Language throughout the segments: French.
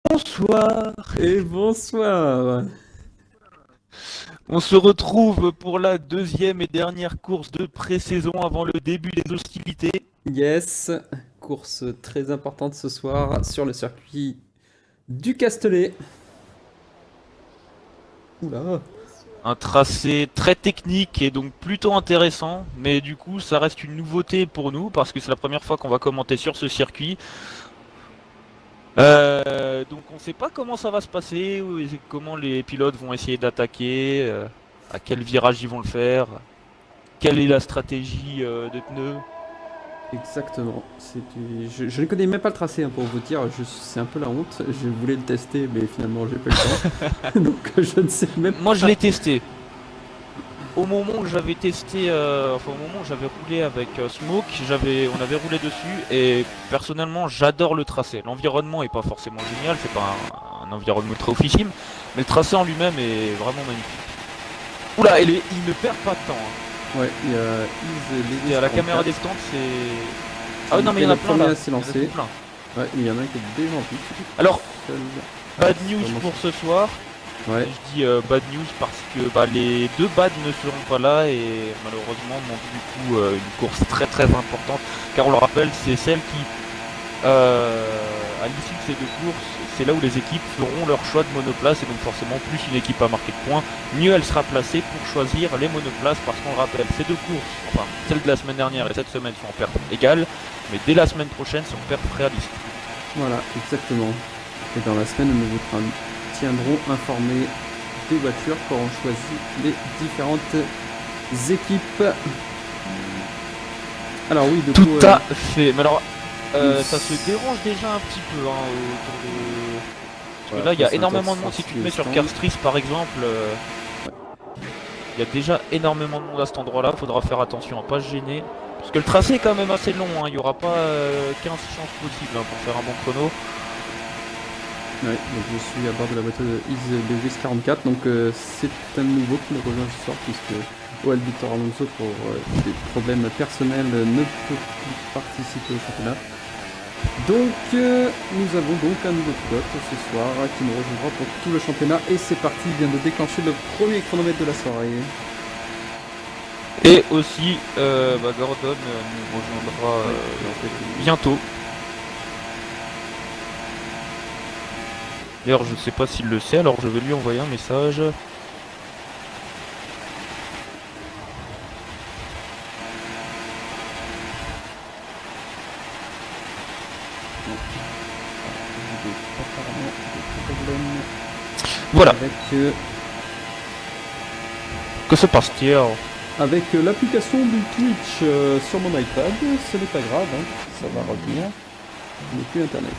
Bonsoir, Et bonsoir. on se retrouve pour la deuxième et dernière course de pré-saison avant le début des hostilités. Yes, course très importante ce soir sur le circuit du Castellet. Oula. Un tracé très technique et donc plutôt intéressant, mais du coup ça reste une nouveauté pour nous parce que c'est la première fois qu'on va commenter sur ce circuit. Donc on ne sait pas comment ça va se passer, comment les pilotes vont essayer d'attaquer, à quel virage ils vont le faire, quelle est la stratégie de pneus. Exactement. Je ne connais même pas le tracé pour vous dire, c'est un peu la honte. Je voulais le tester, mais finalement j'ai pas eu le temps. Donc je ne sais même Moi je pas. l'ai testé. Au moment où j'avais testé, au moment où j'avais roulé avec Smoke, on avait roulé dessus et personnellement j'adore le tracé. L'environnement est pas forcément génial, c'est pas un environnement très officime, mais le tracé en lui-même est vraiment magnifique. Oula, il ne perd pas de temps. Hein. Ouais, il y a Is Et à la caméra 44. distante, c'est... Ah non mais il y en Le a plein premier là, à s'y il y en a tout lancer. plein. Ouais, mais il y en a un qui est déjà en piste. Alors, Seul. bad news Vraiment. pour ce soir. Ouais, Je dis bad news parce que les deux bads ne seront pas là et malheureusement manque du coup une course très très importante car on le rappelle c'est celle qui à l'issue de ces deux courses c'est là où les équipes feront leur choix de monoplace et donc forcément plus une équipe a marqué de points mieux elle sera placée pour choisir les monoplaces parce qu'on le rappelle ces deux courses enfin celle de la semaine dernière et cette semaine sont en perte égale mais dès la semaine prochaine c'est en perte réaliste. voilà, exactement. Et dans la semaine, nous vous tiendrons informés des voitures qui auront choisi les différentes équipes. Alors oui, du Tout coup, à fait. Mais alors, nous- ça se dérange déjà un petit peu hein, autour de... Parce voilà, que là, il y après, a c'est énormément de monde. intéressant Si tu ce te mets sur stand. Carstris, par exemple, il y a déjà énormément de monde à cet endroit-là. Faudra faire attention à pas se gêner. Parce que le tracé est quand même assez long. Hein. Il n'y aura pas 15 chances possibles hein, pour faire un bon chrono. Ouais, donc je suis à bord de la voiture de Is Lewis 44, donc c'est un nouveau qui nous rejoint ce soir puisque Oal Victor Alonso pour des problèmes personnels ne peut plus participer au championnat. Donc nous avons donc un nouveau pilote ce soir qui nous rejoindra pour tout le championnat et c'est parti, il vient de déclencher le premier chronomètre de la soirée. Et aussi, Gordon nous rejoindra bientôt. D'ailleurs, je sais pas s'il le sait, alors je vais lui envoyer un message. Apparemment des problèmes Voilà. Que se passe-t-il? Avec l'application du Twitch sur mon iPad, ce n'est pas grave, hein, ça va revenir, mais plus internet.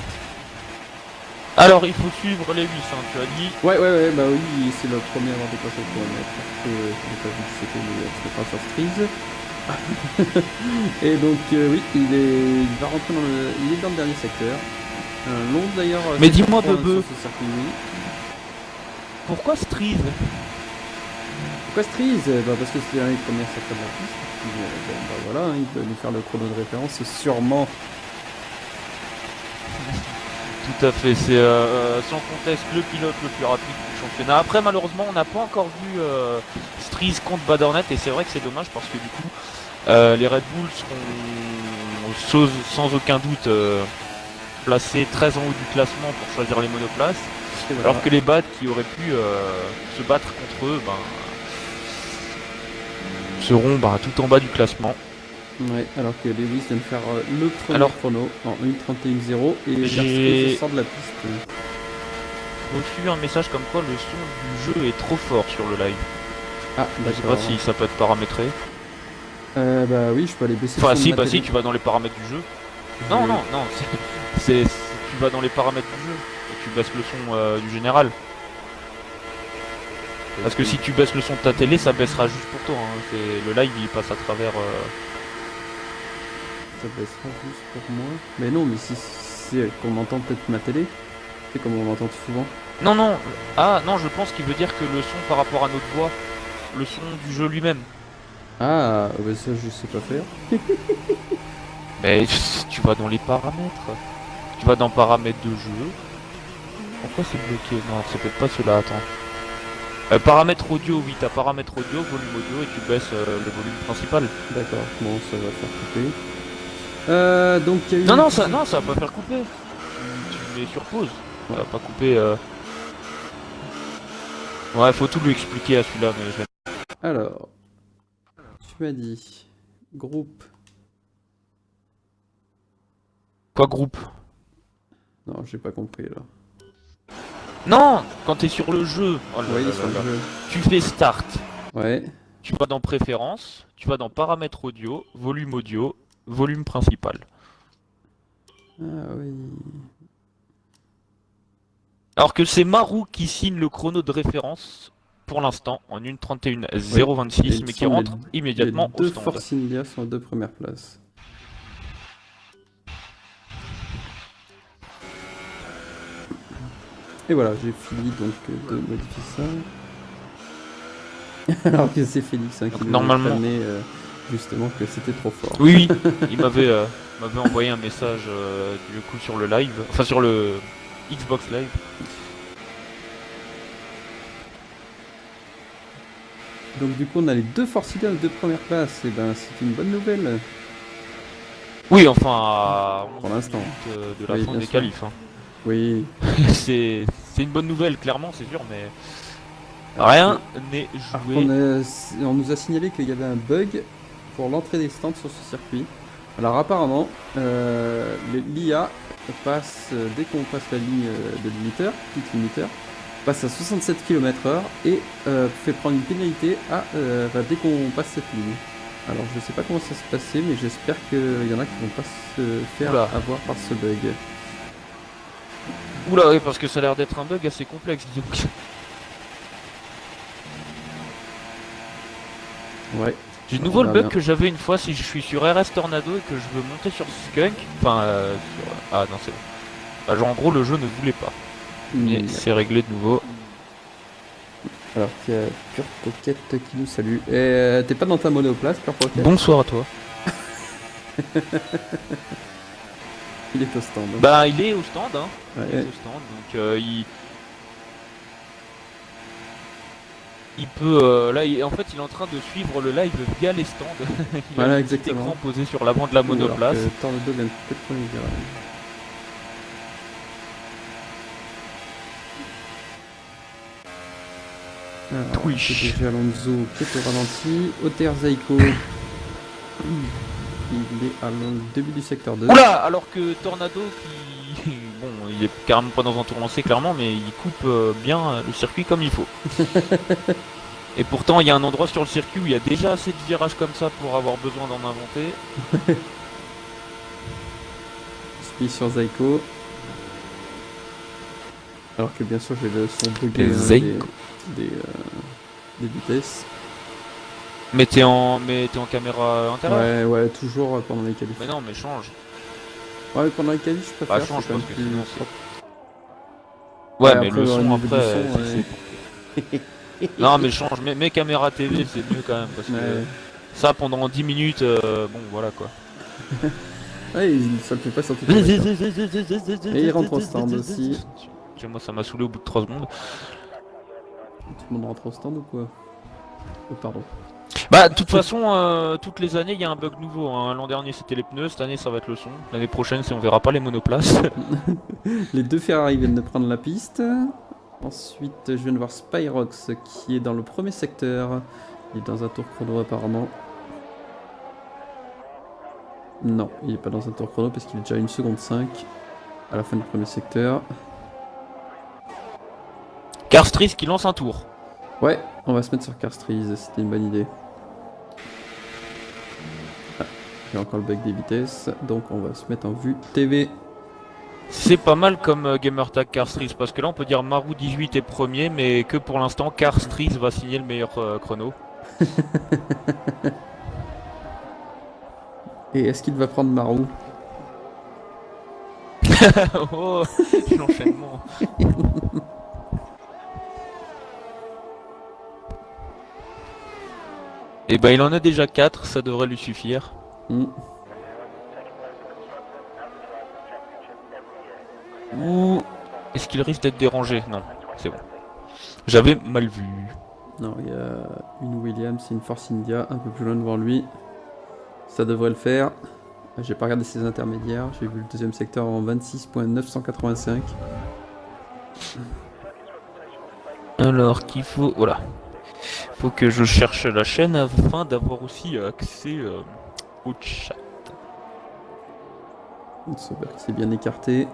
Alors, il faut suivre les 800, tu as dit. Ouais, bah oui, c'est le premier à avoir dépassé le kilomètre. Je n'ai pas vu que c'était pas sur Streeze. Et donc, oui, il va rentrer il est dans le dernier secteur. Un long d'ailleurs. Mais dis-moi, sur Bebe, ce circuit, oui. pourquoi Streeze? Pourquoi Streeze? Bah parce que c'est un des premiers secteurs de la piste. Puis, bon, bah voilà, hein, il peut nous faire le chrono de référence, sûrement. Tout à fait, c'est sans conteste le pilote le plus rapide du championnat. Après, malheureusement, on n'a pas encore vu Streeze contre Badornet et c'est vrai que c'est dommage parce que du coup, les Red Bull seront sans aucun doute placés très en haut du classement pour choisir les monoplaces, Et voilà. alors que les Bad qui auraient pu se battre contre eux seront tout en bas du classement. Ouais, alors que Lewis vient de faire le premier chrono en 1.31.0 et j'ai sort de la piste. reçu un message comme quoi le son du jeu est trop fort sur le live. Ah, Je sais pas si ça peut être paramétré. Bah oui, je peux aller baisser Enfin le son si, de ma si, télé. tu vas dans les paramètres du jeu. Non, tu vas dans les paramètres du jeu et tu baisses le son du général. Parce que si tu baisses le son de ta télé, ça baissera juste pour toi. Hein. Le live il passe à travers. Ça baissera juste pour moi. Mais non, mais si qu'on entend peut-être ma télé, c'est comme on l'entend souvent. Non. Ah non, je pense qu'il veut dire que le son par rapport à notre voix, le son du jeu lui-même. Ah, bah ça je sais pas faire. Mais tu vas dans les paramètres. Tu vas dans paramètres de jeu. Pourquoi c'est bloqué? Non, c'est peut-être pas cela, attends. Paramètres audio, oui, t'as paramètres audio, volume audio, et tu baisses le volume principal. D'accord, bon, ça va faire couper. Donc il y a eu Non, une non, petite- ça va pas faire couper. Tu mets sur pause. Ça va pas couper. Ouais, faut tout lui expliquer à celui-là, mais Alors, tu m'as dit groupe. Quoi, groupe? Non, j'ai pas compris là. Non, quand t'es sur le jeu, oh là Ouais, il là est sur là le là. jeu. Tu fais start. Ouais. Tu vas dans préférences, tu vas dans paramètres audio, volume principal. Ah oui. Alors que c'est Marou qui signe le chrono de référence pour l'instant en 1:31:026, Et il mais qui semble rentre les immédiatement au deux stand. Force India sont aux deux premières places. Et voilà, j'ai fini donc de modifier ça. Alors que c'est Félix Donc, qui nous normalement- apprenait justement que c'était trop fort. Oui, oui, il m'avait envoyé un message du coup sur le live, enfin sur le Xbox Live. Donc du coup on a les deux Force India aux deux premières places. Et ben c'est une bonne nouvelle. Oui, enfin, à 11 Pour l'instant. minutes de la Oui, fin bien des sûr. qualifs. Hein. Oui. C'est une bonne nouvelle, clairement, c'est sûr, mais rien n'est Alors joué. on nous a signalé qu'il y avait un bug pour l'entrée des stands sur ce circuit. Alors apparemment, l'IA passe, dès qu'on passe la ligne de limiteur, petite limiteur, passe à 67 km/h et fait prendre une pénalité dès qu'on passe cette ligne. Alors je sais pas comment ça se passait, mais j'espère qu'il y en a qui vont pas se faire Oula. avoir par ce bug. Oula, oui, parce que ça a l'air d'être un bug assez complexe, disons. Ouais. J'ai de nouveau On le verra bug bien. que j'avais une fois si je suis sur RS Tornado et que je veux monter sur Skunk. Enfin, ah non, c'est bon. Bah, genre, en gros, le jeu ne voulait pas. Mais c'est réglé de nouveau. Alors qu'il y a Pure Pocket qui nous salue. Et t'es pas dans ta monoplace, Pure Pocket? Bonsoir à toi. Il est au stand. Bah, il est au stand, hein. Il est Ouais. au stand, donc il peut. Là, en fait, il est en train de suivre le live via les stands. Il Voilà, a un petit exactement. écran posé sur l'avant de la monoplace. Alors que Tornado vient de peut-être prendre le virage. Alors, Twitch. c'est déjà Alonso qui est au ralenti. Otter Zaiko. Il est à le début du secteur 2. Oula, alors que Tornado qui... Bon, il est carrément pas dans un tour lancé clairement, mais il coupe bien le circuit comme il faut. Et pourtant, il y a un endroit sur le circuit où il y a déjà assez de virages comme ça pour avoir besoin d'en inventer. Speed sur Zaiko. Alors que bien sûr j'ai le son bugué Et Zaiko. des vitesses. Mais t'es en caméra intérieure. Ouais, toujours pendant les qualifs. Mais non, mais change. Ouais, pendant les qualifs je préfère. Bah, change, c'est quand même parce que plus sinon, propre. Ouais, Ouais, mais après, le au son niveau après... du son, Non, mais change. Mes caméras TV, c'est mieux quand même. Parce que Ouais. ça, pendant 10 minutes, bon, voilà quoi. Ouais, ça le fait pas sortir. Et il rentre au stand aussi. Moi, ça m'a saoulé au bout de 3 secondes. Tout le monde rentre au stand ou quoi? Oh, pardon. Bah, de toute façon, toutes les années, il y a un bug nouveau. Hein. L'an dernier, c'était les pneus. Cette année, ça va être le son. L'année prochaine, on verra pas les monoplaces. Les deux Ferrari viennent de prendre la piste. Ensuite, je viens de voir Spyrox qui est dans le premier secteur. Il est dans un tour chrono apparemment. Non, il est pas dans un tour chrono parce qu'il est déjà 1 seconde 5 à la fin du premier secteur. Carstris qui lance un tour. Ouais, on va se mettre sur Carstreeze, c'était une bonne idée. Ah, j'ai encore le bug des vitesses, donc on va se mettre en vue TV. C'est pas mal comme Gamertag Carstris, parce que là on peut dire Marou 18 est premier, mais que pour l'instant Carstris va signer le meilleur chrono. Et est-ce qu'il va prendre Marou? Oh, l'enchaînement. Et bah il en a déjà 4, ça devrait lui suffire. Mm. Ouh. Est-ce qu'il risque d'être dérangé? Non, c'est bon. J'avais mal vu. Non, il y a une Williams et une Force India un peu plus loin devant lui. Ça devrait le faire. J'ai pas regardé ses intermédiaires. J'ai vu le deuxième secteur en 26.985. Alors qu'il faut... Voilà. Faut que je cherche la chaîne afin d'avoir aussi accès au chat. Une Sauber qui s'est bien écarté.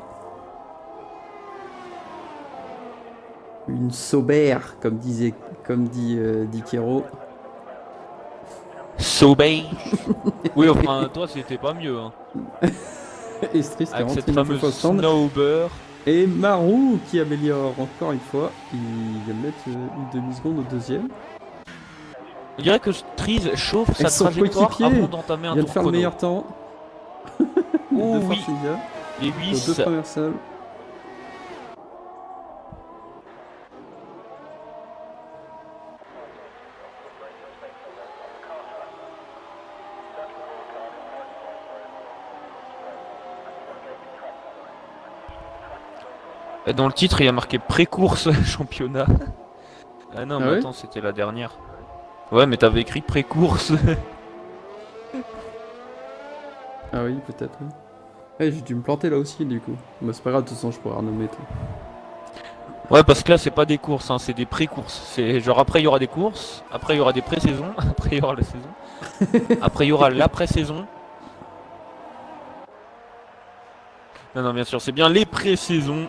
Une Sauber, comme dit Dikero. Sauber. Oui, enfin, toi, c'était pas mieux. Hein. Estris qui Avec rentre cette une fois fameuse au stand. Snowber. Et Marou qui améliore encore une fois. Il vient de mettre une demi-seconde au deuxième. On dirait que Striz chauffe Et sa son trajectoire coéquipier avant d'entamer un vient de tour faire le chrono. meilleur temps. Oh de oui, Force India. les Aux 8. deux premières salles. Dans le titre, il y a marqué pré-course championnat. Ah non, Ah mais ouais attends, c'était la dernière. Ouais, mais t'avais écrit pré-course. Ah oui, peut-être. Oui. Ouais, j'ai dû me planter là aussi, du coup. Mais c'est pas grave, de toute façon, je pourrais renommer tout. Ouais, parce que là, c'est pas des courses, hein, c'est des pré-courses. C'est genre après, il y aura des courses, après, il y aura des pré-saisons, après, il y aura la saison, après, il y aura l'après-saison. Non, non, bien sûr, c'est bien les pré-saisons.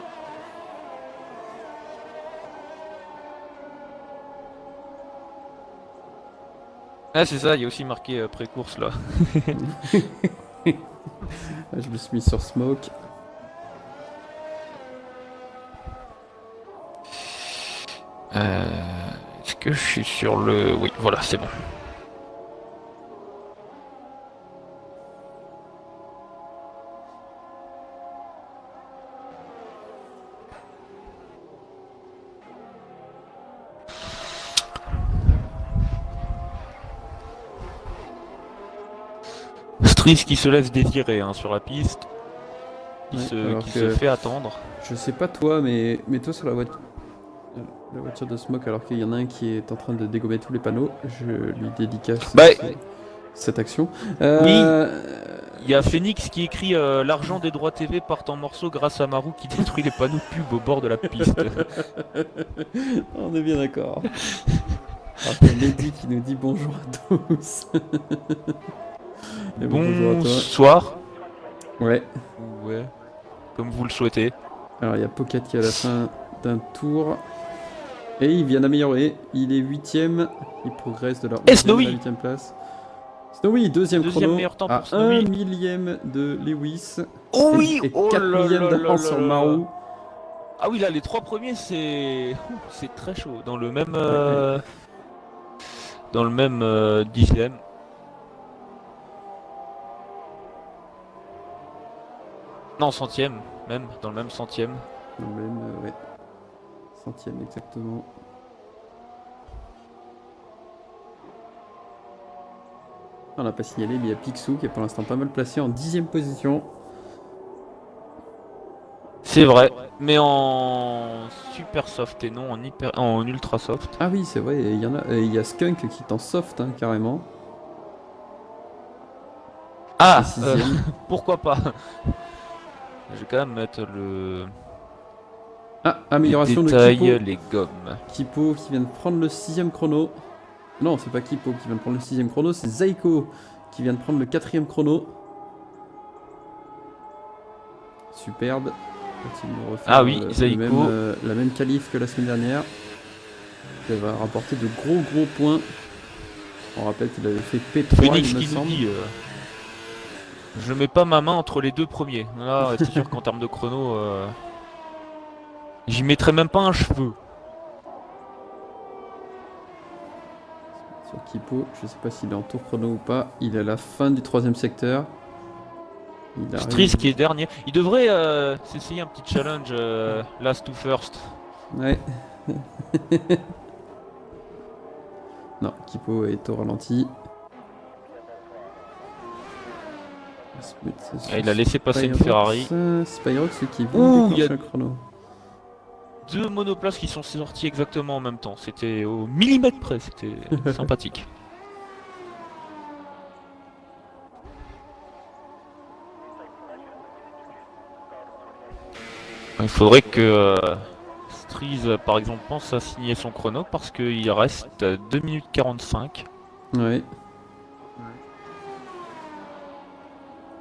Ah, c'est ça, il y a aussi marqué pré-course là. Je me suis mis sur Smoke. Est-ce que je suis sur le... Oui, voilà, c'est bon. Striz qui se laisse désirer hein, sur la piste, qui, Ouais, se fait attendre. Je sais pas toi, mais toi sur la voiture de Smoke, alors qu'il y en a un qui est en train de dégommer tous les panneaux, je lui dédicace Bah, cette action. Oui, il y a Phoenix qui écrit l'argent des droits TV part en morceaux grâce à Marou qui détruit les panneaux de pub au bord de la piste. On est bien d'accord. Après Lady qui nous dit bonjour à tous. Et bonjour à toi. Bonsoir. Ouais. Ouais, comme vous le souhaitez. Alors il y a Pocket qui est à la fin d'un tour. Et il vient d'améliorer. Il est 8ème. Il progresse de la 11ème à la 8ème place. Snowy, deuxième chrono. meilleur temps à pour Snowy. 1 millième de Lewis. Oh oui, Et oh 4 là millièmes là là d'avance là sur là. Marou. Ah oui, là, les trois premiers, c'est très chaud. Dans le même, dixième. Non, centième, même, dans le même centième. Dans le même, ouais. Centième exactement. On n'a pas signalé, mais il y a Picsou qui est pour l'instant pas mal placé en 10ème position. C'est vrai, mais en super soft et non en ultra soft. Ah oui, c'est vrai, il y a Skunk qui est en soft, hein, carrément. Ah, Et 6ème. pourquoi pas. Je vais quand même mettre le... Ah, amélioration les de détails, Kipo. les gommes. Kipo qui vient de prendre le 6ème chrono. Non, c'est pas Kipo qui vient de prendre le 6ème chrono, c'est Zaiko qui vient de prendre le 4ème chrono. Superbe. Continue de refaire Ah oui, Zaiko. la même qualif que la semaine dernière. Elle va rapporter de gros points. On rappelle qu'il avait fait P3, Phoenix il me qui nous semble. dit je mets pas ma main entre les deux premiers. Là, c'est sûr qu'en termes de chrono, j'y mettrais même pas un cheveu. Sur Kipo, je sais pas s'il est en tour chrono ou pas. Il est à la fin du 3ème secteur. Il arrive. Striz qui est dernier. Il devrait s'essayer un petit challenge last to first. Ouais. Non, Kipo est au ralenti. Ah, il a laissé passer une Ferrari. Spyrox qui vient Ouh, de il y a- déclencher un chrono. deux monoplaces qui sont sortis exactement en même temps. C'était au millimètre près, c'était sympathique. Il faudrait que Striz, par exemple, pense à signer son chrono parce qu'il reste 2 minutes 45. Ouais.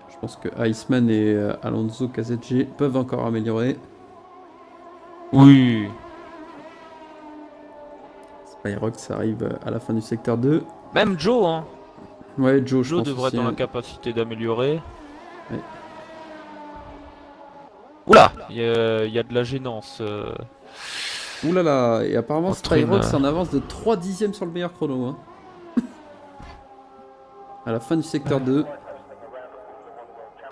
Je pense que Iceman et Alonso KZG peuvent encore améliorer. Oui. Spyrox arrive à la fin du secteur 2. Même Joe, hein. Ouais, Joe, je Joe pense devrait être aussi, dans la hein. capacité d'améliorer. Ouais. Oula, il y a de la gênance. Ouh là là, et apparemment Entre Spyrox une- en avance de 3 dixièmes sur le meilleur chrono. Hein. À la fin du secteur 2.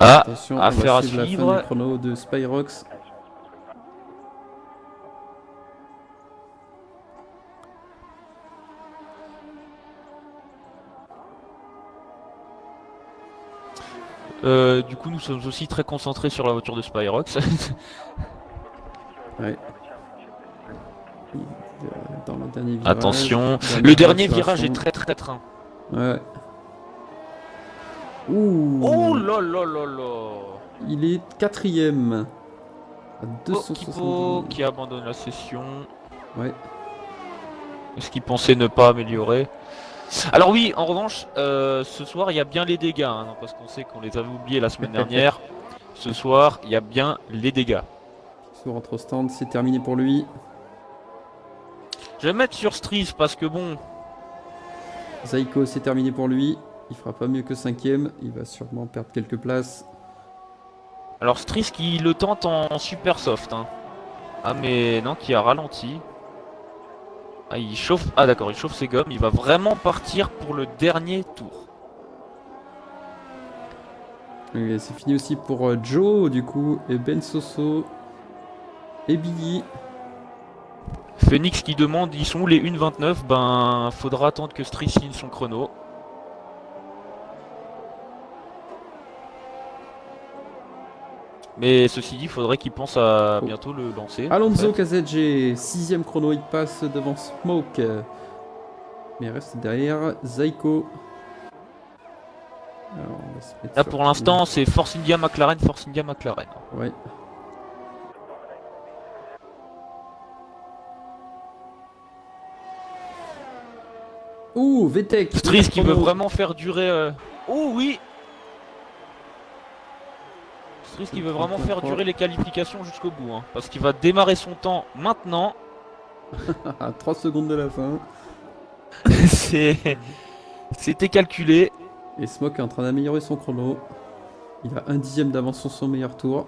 Ah, Attention, on affaire va à suivre la fin suivre. du chrono de Spyrox. Du coup, nous sommes aussi très concentrés sur la voiture de Spyrox. Ouais. Dans le dernier virage. Attention, le dernier virage est accélération. très train. Ouais. Ouh. Oh là là là là. Il est quatrième. À Oh, Kipo 270. qui abandonne la session. Ouais. Est-ce qu'il pensait ne pas améliorer? Alors oui, en revanche, ce soir, il y a bien les dégâts, hein, parce qu'on sait qu'on les avait oubliés la semaine dernière. Ce soir, il y a bien les dégâts. Picsou rentre au stand, c'est terminé pour lui. Je vais mettre sur Striz parce que bon, Zaiko, c'est terminé pour lui. Il fera pas mieux que cinquième. Il va sûrement perdre quelques places. alors Striz qui le tente en super soft. Hein. Ah mais non, qui a ralenti. Ah il chauffe, ah d'accord, il chauffe ses gommes. Il va vraiment partir pour le dernier tour. Et c'est fini aussi pour Joe, du coup, et Ben Soso, et Billy. Phoenix qui demande, ils sont où les 1.29? Ben, faudra attendre que Striz signe son chrono. Mais ceci dit, il faudrait qu'il pense à Oh. bientôt le lancer. Alonso en fait. KZG, sixième chrono, il passe devant Smoke. Mais il reste derrière Zaiko. Alors, on va se mettre Là sur pour qui l'instant, c'est Force India McLaren, Force India McLaren. Ouais. Ouh, VTEC. Striz qui veut vraiment faire durer. Oh oui. Striz qui veut vraiment faire durer les qualifications jusqu'au bout, hein, parce qu'il va démarrer son temps maintenant. À 3 secondes de la fin. C'était calculé. Et Smoke est en train d'améliorer son chrono. Il a un dixième d'avance sur son meilleur tour.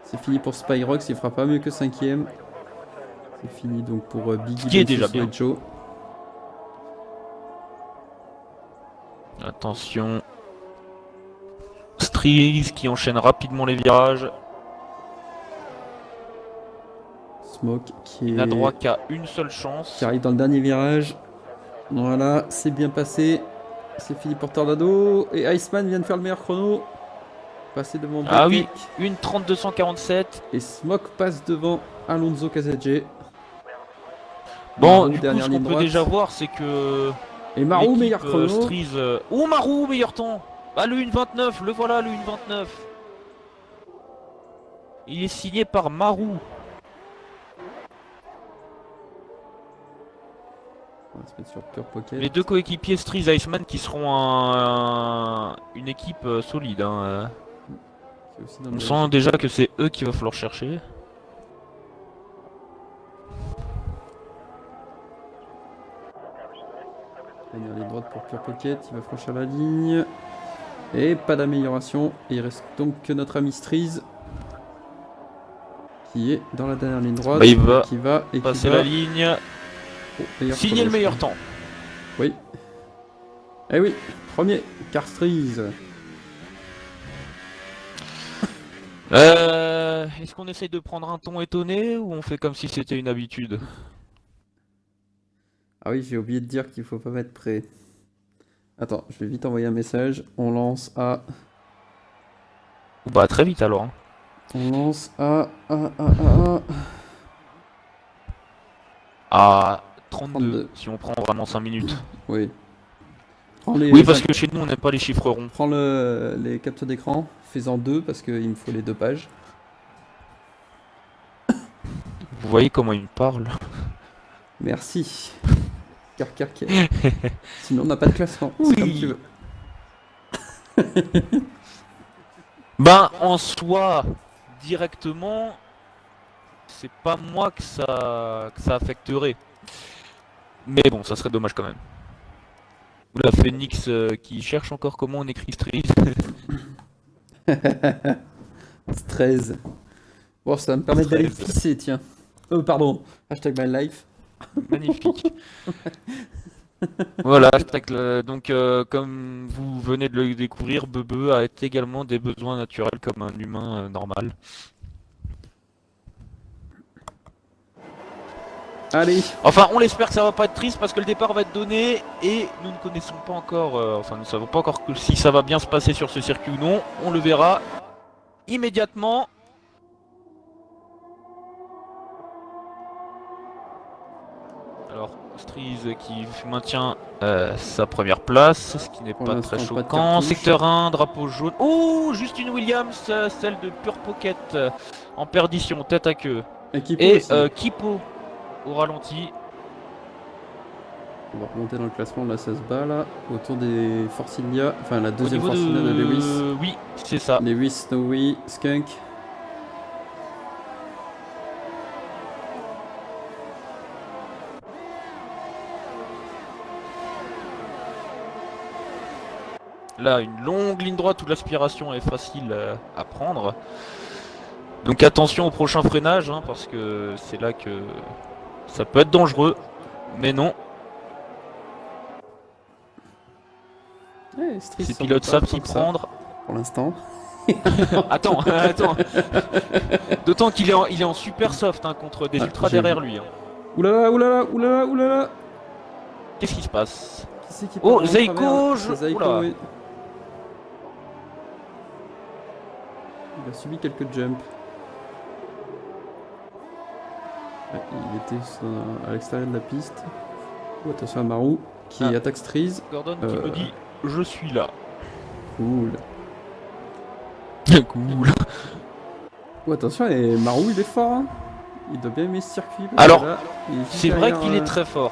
C'est fini pour Spyrox, il fera pas mieux que cinquième. C'est fini donc pour Biggie, Qui est Ben déjà Soso bien. et Joe. Attention. Striz qui enchaîne rapidement les virages. Smoke qui Il n'a droit qu'à une seule chance. arrive dans le dernier virage. Voilà, c'est bien passé. C'est fini pour Tornado. Et Iceman vient de faire le meilleur chrono. Passer devant Ah VTEC. oui, une 3247. Et Smoke passe devant Alonso KZG. Bon, Marou, du coup, dernière ce qu'on ligne peut droite. déjà voir, c'est que Et Marou, l'équipe, meilleur chrono. Striz, oh Marou, meilleur temps. Ah le 1.29, le voilà le 1.29. Il est signé par Marou. On va se mettre sur Pure Pocket. Les deux coéquipiers Striz Iceman qui seront une équipe solide. Hein. Qui est aussi dans On le sent déjà que c'est eux qu'il va falloir chercher. Dernière ligne droite pour Pure Pocket, il va franchir la ligne. Et pas d'amélioration. Il reste donc que notre ami Striz. Qui est dans la dernière ligne droite. Bah, il va qui va et passer qui va la ligne. Signer le meilleur temps. Oui. Eh oui, premier, car Striz. Est-ce qu'on essaye de prendre un ton étonné ou on fait comme si c'était une habitude? Ah oui, j'ai oublié de dire qu'il faut pas mettre prêt. Attends, je vais vite envoyer un message. On lance à... Bah très vite alors. Hein. On lance à... À 32, 32. si on prend vraiment 5 minutes. Oui. Oui, parce que chez nous, on n'aime pas les chiffres ronds. Prends les captures d'écran, fais-en 2 parce qu'il me faut les 2 pages. Vous voyez comment il me parle? Merci. Cœur. Sinon, on n'a pas de classement. Oui. C'est comme tu veux. Ben, en soi, directement, c'est pas moi que ça affecterait. Mais bon, ça serait dommage quand même. La Phoenix qui cherche encore comment on écrit Street. 13. Bon, ça va me permettre d'aller 13. pisser, tiens. Pardon. Hashtag my life. Magnifique. Voilà, donc comme vous venez de le découvrir, Bebe a également des besoins naturels comme un humain normal. Allez. Enfin, on l'espère que ça va pas être triste parce que le départ va être donné et nous ne connaissons pas encore, enfin nous ne savons pas encore si ça va bien se passer sur ce circuit ou non. On le verra immédiatement. Alors, Striz qui maintient sa première place, ce qui n'est pas très l'instant, pas de choquant. cartouche. Secteur 1, drapeau jaune. Oh, juste une Williams, celle de Pure Pocket en perdition, tête à queue. Et Kipo au ralenti. On va remonter dans le classement, là ça se bat là. Autour des Force India, enfin la deuxième Au Force niveau India de Lewis. Oui, c'est ça. Lewis, Snowy, Skunk. Là, une longue ligne droite où l'aspiration est facile à prendre. Donc attention au prochain freinage, hein, parce que c'est là que ça peut être dangereux. Mais non, Ouais, Striz ces s'en pilotes va savent pas s'y tant que ça, prendre. pour l'instant. Attends. D'autant qu'il est en super soft hein, contre des ultras j'ai derrière vu. lui. Hein. Oulala. Qu'est-ce qui se passe? Qui c'est qui Oh, part en Zeiko, travers je... C'est Zeiko, Oula. oui. Il a subi quelques jumps. Ouais, il était à l'extérieur de la piste. Oh, attention à Maru qui attaque Striz. Gordon qui me dit je suis là. Cool. Cool. Oh, attention, et Maru il est fort. Hein. Il doit bien aimer ce circuit. Alors, là, il est c'est vrai derrière, qu'il est très fort.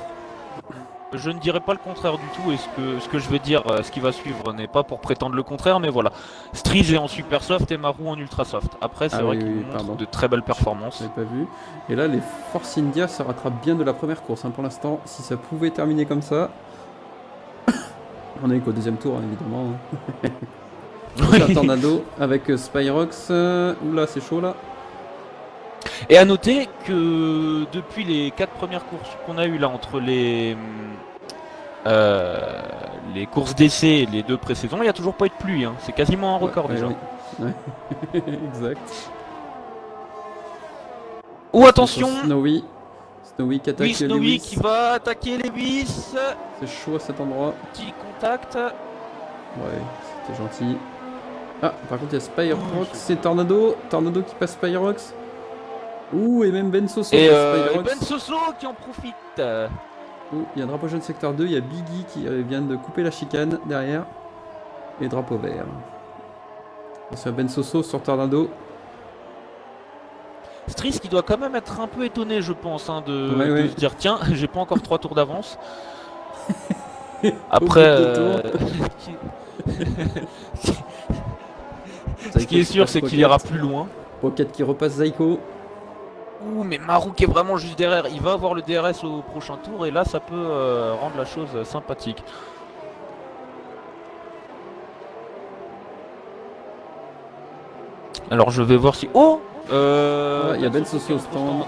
Je ne dirais pas le contraire du tout, et ce que je veux dire, ce qui va suivre n'est pas pour prétendre le contraire, mais voilà. Striz est en super soft et Maru en ultra soft. Après, c'est vrai qu'il montre de très belles performances. Je l'avais pas vu. Et là, les Force India se rattrapent bien de la première course. Hein, pour l'instant, si ça pouvait terminer comme ça. On est qu'au deuxième tour, hein, évidemment. Hein. Un tornado avec Spyrox. Oula, c'est chaud là. Et à noter que depuis les 4 premières courses qu'on a eues là entre les courses d'essai et les 2 pré-saisons, il n'y a toujours pas eu de pluie. Hein. C'est quasiment un record déjà. Ouais. Exact. Oh attention, Snowy qui attaque oui, Snowy Lewis. qui va attaquer Lewis. C'est chaud à cet endroit. Qui contacte. Ouais, c'était gentil. Ah, par contre il y a Spyrox, c'est Tornado qui passe Spyrox. Ouh, et même Ben Soso. Et Ben Soso qui en profite. Ouh, il y a un drapeau jaune secteur 2, il y a Biggie qui vient de couper la chicane derrière. Et drapeau vert. C'est Ben Soso sur Tornado. Striz qui doit quand même être un peu étonné, je pense, hein, de se dire tiens, j'ai pas encore 3 tours d'avance. Après, ce qui est sûr, c'est qu'il ira plus loin. Pocket qui repasse Zeiko. Ouh, mais Maru qui est vraiment juste derrière. Il va avoir le DRS au prochain tour et là, ça peut rendre la chose sympathique. Alors, je vais voir si... Oh il y a Ben Soso au stand.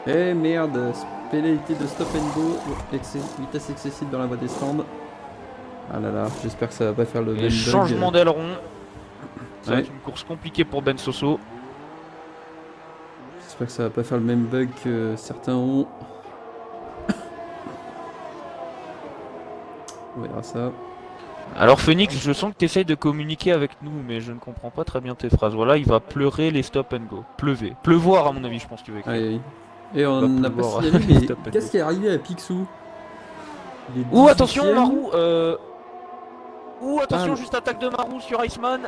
Eh merde, pénalité de stop and go, vitesse excessive dans la voie des stands. Ah là là, j'espère que ça va pas faire le même bug. Changement d'aileron. Ça va être une course compliquée pour Ben Soso. J'espère que ça va pas faire le même bug que certains ont. On verra ça. Alors Phoenix, je sens que tu essayes de communiquer avec nous, mais je ne comprends pas très bien tes phrases. Voilà, il va pleurer les stop and go. Pleuvoir à mon avis, je pense que tu veux écrire. Oui. Et on va n'a pas pouvoir signalé, mais stop and qu'est-ce go. qui est arrivé à Picsou? Il est Ouh, attention, 18e. Marou. Ouh, attention, Ah, juste attaque de Marou sur Iceman.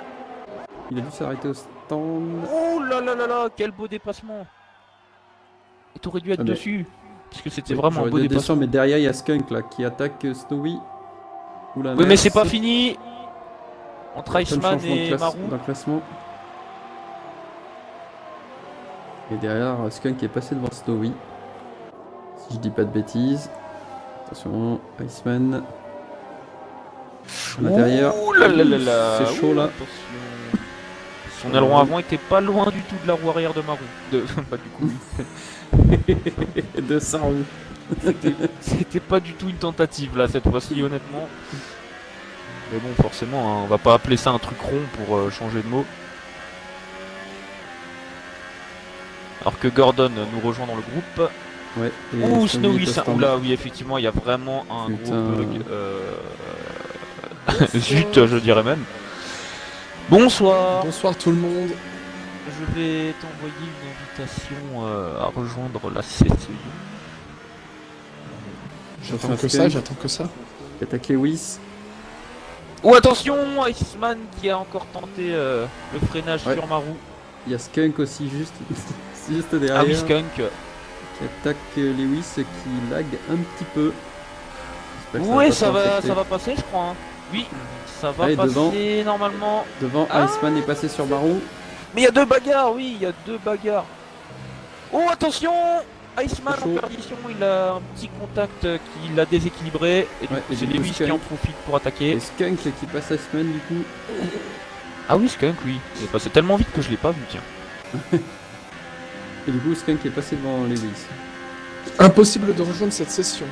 il a dû s'arrêter au stand. Oh là là là là, quel beau dépassement. Et t'aurais dû être Ah, mais- dessus. Parce que c'était Oui, vraiment un j'aurais beau dû être dépassement. descendre, mais derrière il y a Skunk là qui attaque Snowy. Ou l'inverse. Oui, mais c'est pas fini. Entre Plein de Iceman changements et Marou. dans le classement. Et derrière, Skunk est passé devant Snowy. Si je dis pas de bêtises. Attention, Iceman. À l'intérieur. Ouh là là là là. C'est chaud Ouh, là. attention. Son aileron avant était pas loin du tout de la roue arrière de Marou. Pas du coup. De 100 roues. C'était pas du tout une tentative là cette fois-ci honnêtement. Mais bon forcément hein, on va pas appeler ça un truc rond pour changer de mot. Alors que Gordon nous rejoint dans le groupe. Ouais. Et Ouh Snowy Snowy est au ça. stand. Oula oui effectivement il y a vraiment un Putain. gros bug. Zut je dirais même. Bonsoir. Bonsoir tout le monde. Je vais t'envoyer une invitation à rejoindre la session. J'attends que ça, j'attends que ça. Il attaque Lewis. Oh attention Iceman qui a encore tenté le freinage Ouais. sur Marou. Il y a Skunk aussi juste, juste Ah derrière. oui Skunk. Qui attaque Lewis qui lag un petit peu. J'espère que Ouais pas ça trop va, affecter. ça va passer je crois. Hein. Oui ça va Allez, passer devant. normalement. Devant, Ah, Iceman est passé sur Barou. Mais il y a deux bagarres, oui, il y a deux bagarres. Oh attention Iceman Chaud. en perdition, il a un petit contact qui l'a déséquilibré. Et du Ouais, coup et c'est du coup, Lewis qui Skunk. en profite pour attaquer. Et Skunk qui passe Iceman du coup. Ah oui Skunk oui. Il est passé tellement vite que je l'ai pas vu tiens. Et du coup, Skunk est passé devant Lewis. Impossible de rejoindre cette session.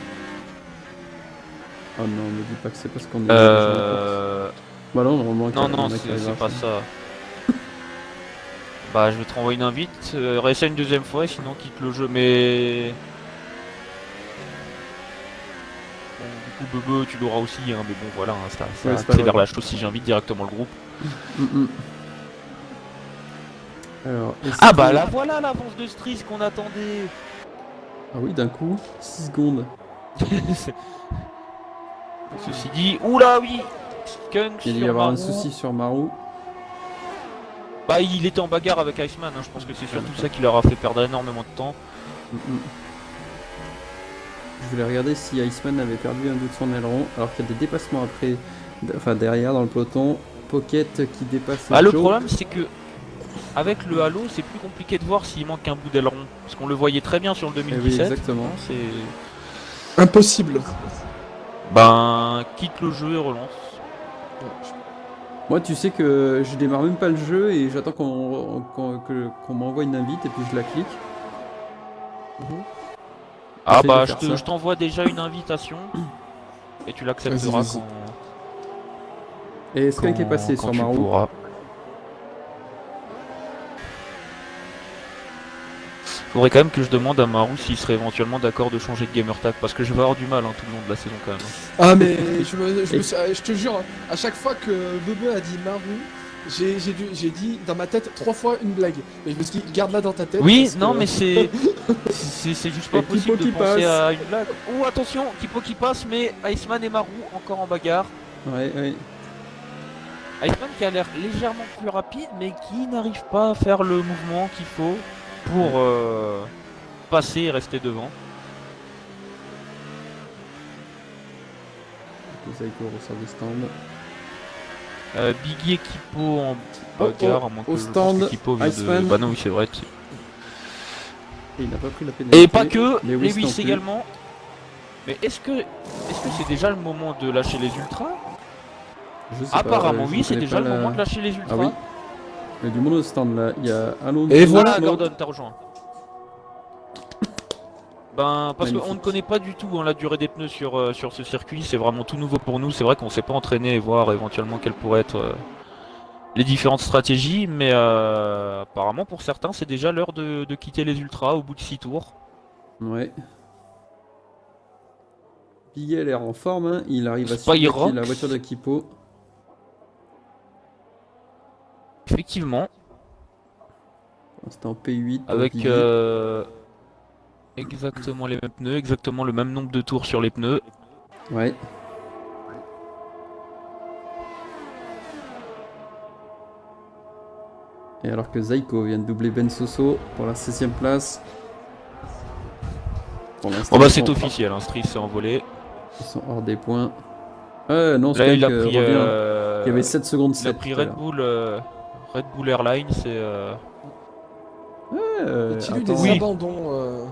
Oh non, ne dis pas que c'est parce qu'on est. Bah non, normalement, Non, il y a non, un mec qui arrive c'est à pas faire. ça. Bah, je vais te renvoyer une invite. Réessaye une deuxième fois, sinon quitte le jeu. Mais. Bon, du coup, Bebe, tu l'auras aussi, hein, mais bon, voilà, hein, ça Ouais, c'est pas accélère grave. la chose si j'invite directement le groupe. Alors, est-ce Ah, que- bah là, voilà l'avance de Stris qu'on attendait. Ah oui, d'un coup, 6 secondes. Ceci dit, oula, oui, Skunk Il y sur a avoir un Marou. souci sur Marou. Bah, il était en bagarre avec Iceman, hein, je pense que c'est surtout ça qui leur a fait perdre énormément de temps. Je voulais regarder si Iceman avait perdu un bout de son aileron, alors qu'il y a des dépassements après, enfin derrière dans le peloton. Pocket qui dépasse Ah, le Joe. problème, c'est que avec le halo, c'est plus compliqué de voir s'il manque un bout d'aileron. Parce qu'on le voyait très bien sur le Eh oui, 2017. exactement. Non, c'est. Impossible. Ben, quitte le jeu et relance. Moi, tu sais que je démarre même pas le jeu et j'attends qu'on m'envoie une invite et puis je la clique. Ah Essaye bah, de faire ça. je t'envoie déjà une invitation. Et tu l'accepteras Vas-y, vas-y. Et Skunk est passé quand sur tu Marou. pourras. Faudrait quand même que je demande à Marou s'il serait éventuellement d'accord de changer de gamer tag. Parce que je vais avoir du mal hein, tout le long de la saison quand même. Ah mais je te jure, à chaque fois que Bebe a dit Marou, j'ai dit dans ma tête 3 fois une blague. Et je me suis dit, garde-la dans ta tête. Oui, parce non que- mais c'est juste pas Et Kipo possible de qui penser passe. à une blague. Oh attention, Kipo qui passe, mais Iceman et Marou encore en bagarre. Ouais, ouais. Iceman qui a l'air légèrement plus rapide, mais qui n'arrive pas à faire le mouvement qu'il faut pour passer et rester devant. Zaiko ressort du stand. Biggie et Kipo en Oh, bagarre, oh, à moins au que je pense stand, que Kipo vient de... Iceman. Bah non, oui, c'est vrai. Et il n'a pas pris la pénalité. Et pas que, Lewis non Lewis plus. également. Mais est-ce que c'est déjà le moment de lâcher les ultras? Je sais pas, Apparemment je oui, c'est connais déjà pas le moment de lâcher les ultras. Ah oui. Il y a du monde au stand là. Il y a Alonso. Et voilà, Ah, non. Gordon, t'as rejoint. Ben, parce qu'on ne Magnifique. connaît pas du tout hein, la durée des pneus sur ce circuit, c'est vraiment tout nouveau pour nous. C'est vrai qu'on s'est pas entraîné et voir éventuellement quelles pourraient être les différentes stratégies, mais apparemment pour certains c'est déjà l'heure de quitter les ultras au bout de 6 tours. Ouais. Biggie a l'air en forme, hein. Il arrive à Spyrox. surmonter la voiture de Kipo. Effectivement, C'était en P8. pour avec Biggie. Exactement les mêmes pneus, exactement le même nombre de tours sur les pneus. Ouais. Et alors que Zaiko vient de doubler Ben Soso pour la 16e place. Pour l'instant, Oh bah ils c'est sont officiel, hein, Stries s'est envolé. Ils sont hors des points. Non, Là il a Skyke pris, revient. Il y avait 7 secondes 7. il a pris Red Bull Airlines et As-tu eu Attends. des Oui. abandons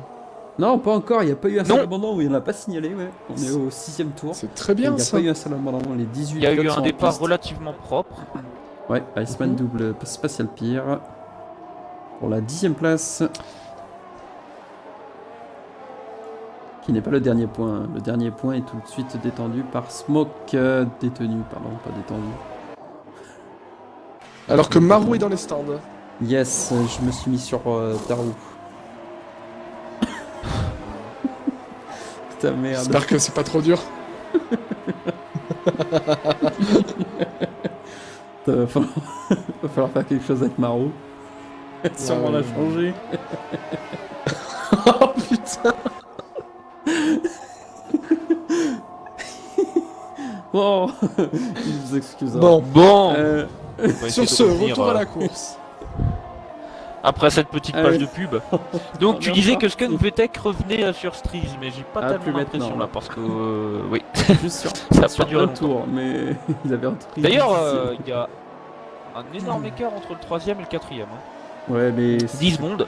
Non, pas encore. Il n'y a pas eu un seul Non. abandon où il n'y en a pas signalé. Ouais. On est au 6e tour. C'est très Il bien n'y a ça. pas eu un seul abandon. Les 18 il y a eu pilotes un sont en départ piste. relativement propre. Ouais, Iceman Mhm. double Spatial Pier. Pour la 10e place. Qui n'est pas le dernier point. Le dernier point est tout de suite détendu par Smoke. Détenu, pardon, pas détendu. Alors que Marou est dans les stands. Yes, je me suis mis sur Darou. Putain merde. J'espère que c'est pas trop dur. Va falloir... va falloir faire quelque chose avec Maro. Sûrement ouais. la changer. Oh putain. Oh, il vous excusera. Bon, Bon, Euh, on va essayer sur de ce, revenir, retour à la course. après cette petite Ah page oui. de pub. Donc tu On est disais reparti. que Skunk Vetech revenait sur Stries, mais j'ai pas Ah, plus tellement l'impression maintenant, là là. parce que oui, Juste sur, ça a sur pas duré un longtemps. tour, mais il avait repris. D'ailleurs, difficile. il y a un énorme écart entre le 3ème et le 4ème. Ouais, mais. 10 secondes.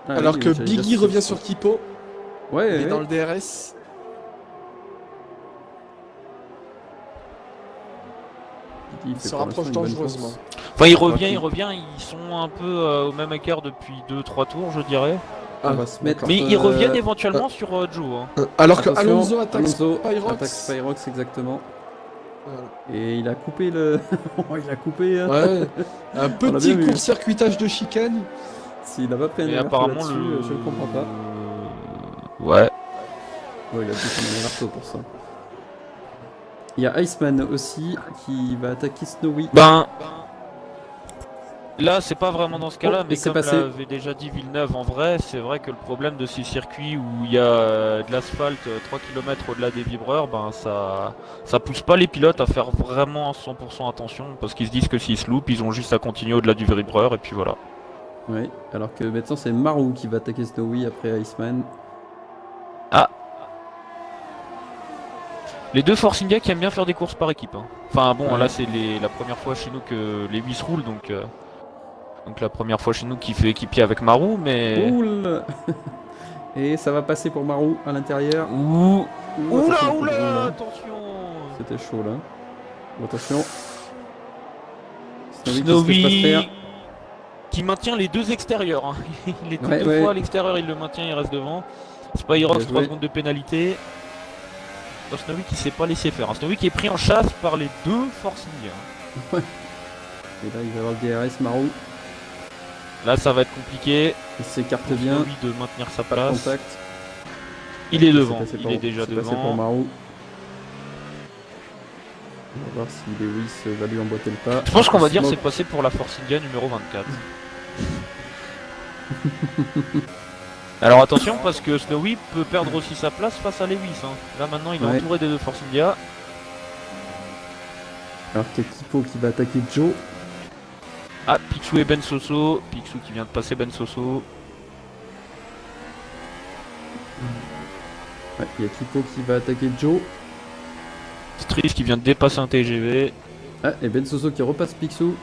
Ah Alors oui, que j'allais Biggie dire, revient c'est- sur Kipo, Ouais, il est ouais. dans le DRS. Il Il fait se pour rapproche l'instant une bonne dangereusement. course. Enfin, il crois revient, ils sont un peu au même écart depuis 2-3 tours, je dirais. On Ah, va se mettre. Mais ils reviennent éventuellement sur Joe. Hein. Alors que Attention, Alonso attaque Alonso Spyrox. attaque Spyrox, exactement. Voilà. Et il a coupé le. Oh, il a coupé. Hein. Ouais, un On l'a petit bien vu. court-circuitage de chicane. S'il a pas pris un Mais alerte apparemment, là-dessus, le. je ne comprends pas. Ouais. Ouais, il a pris son alerte pour ça. Il y a Iceman aussi qui va attaquer Snowy. Ben. Là, c'est pas vraiment dans ce cas-là, Oh, mais et c'est comme passé. l'avait déjà dit Villeneuve, en vrai, c'est vrai que le problème de ces circuits où il y a de l'asphalte 3 km au-delà des vibreurs, ben ça pousse pas les pilotes à faire vraiment 100% attention, parce qu'ils se disent que s'ils se loupent, ils ont juste à continuer au-delà du vibreur, et puis voilà. Ouais, alors que maintenant c'est Maru qui va attaquer Snowy après Iceman. Les deux Force India qui aiment bien faire des courses par équipe. Hein. Enfin bon, Ouais. là c'est la première fois chez nous que les 8 roulent, donc la première fois chez nous qui fait équipier avec Maru, mais... Oula. Et ça va passer pour Maru à l'intérieur. Ouh. Ouh, Oula, attention, oula, attention. C'était chaud là. Bon, attention. Snowy, qu'est-ce que Snowy je peux faire qui maintient les deux extérieurs. Hein. Il était Ouais, deux ouais. fois à l'extérieur, il le maintient, il reste devant. Spyrox, Bien 3 joué. secondes de pénalité. Oh, Snowy qui s'est pas laissé faire. Hein. Snowy qui est pris en chasse par les deux Force India. Et là il va y avoir le DRS Maru. Là ça va être compliqué. Il s'écarte Pour bien. Snowy de maintenir sa Pas de place. contact. Il est C'est devant, passé il pour- est déjà c'est passé pour devant. Maru. On va voir si Lewis va lui emboîter le pas. Je pense qu'on va dire Smoke- c'est passé pour la Force India numéro 24. Alors attention parce que Snowy peut perdre aussi sa place face à Lewis. Hein. Là maintenant il est Ouais. entouré des deux Force India. Alors qu'il y a Kipo qui va attaquer Joe. Ah, Picsou et Ben Soso. Picsou qui vient de passer Ben Soso. Ouais, il y a Kipo qui va attaquer Joe. Stries qui vient de dépasser un TGV. Ah, et Ben Soso qui repasse Picsou.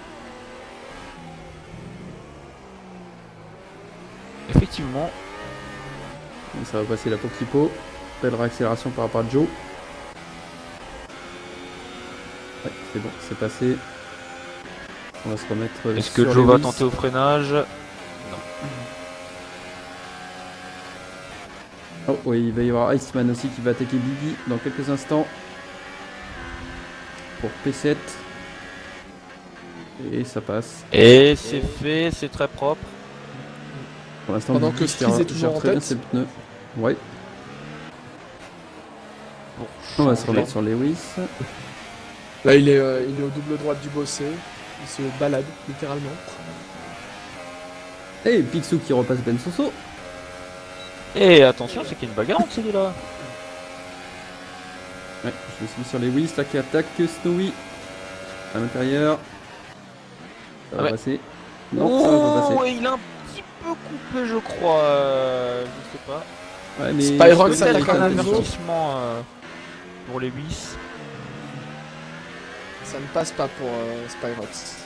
Effectivement. Et ça va passer là pour Kipo. Belle réaccélération par rapport à Joe. Ouais, c'est bon, c'est passé. On va se remettre. Est-ce que sur Joe va Lewis. tenter au freinage? Oh, oui, il va y avoir Iceman aussi qui va attaquer Biggie dans quelques instants. Pour P7. Et ça passe. Et c'est fait, c'est très propre. Pour l'instant, Pendant Biggie que Stries est toujours en très bien tête. ses pneus. Ouais, Pour on va se changer. remettre sur Lewis. Là, il est au double droite du bossé. Il se balade, littéralement. Et Picsou qui repasse Ben Soso. Et attention, c'est qu'il y a une bagarre entre ces deux-là. Ouais, je me suis mis sur Lewis là qui attaque Snowy. À l'intérieur. Ça va Ouais. passer. Non, ça va pas passer. Oh, et il a un petit peu coupé, je crois. Je sais pas. Ouais, mais Spyrox, ça Peut-être fait un un peu avertissement pour les 8. Ça ne passe pas pour Spyrox.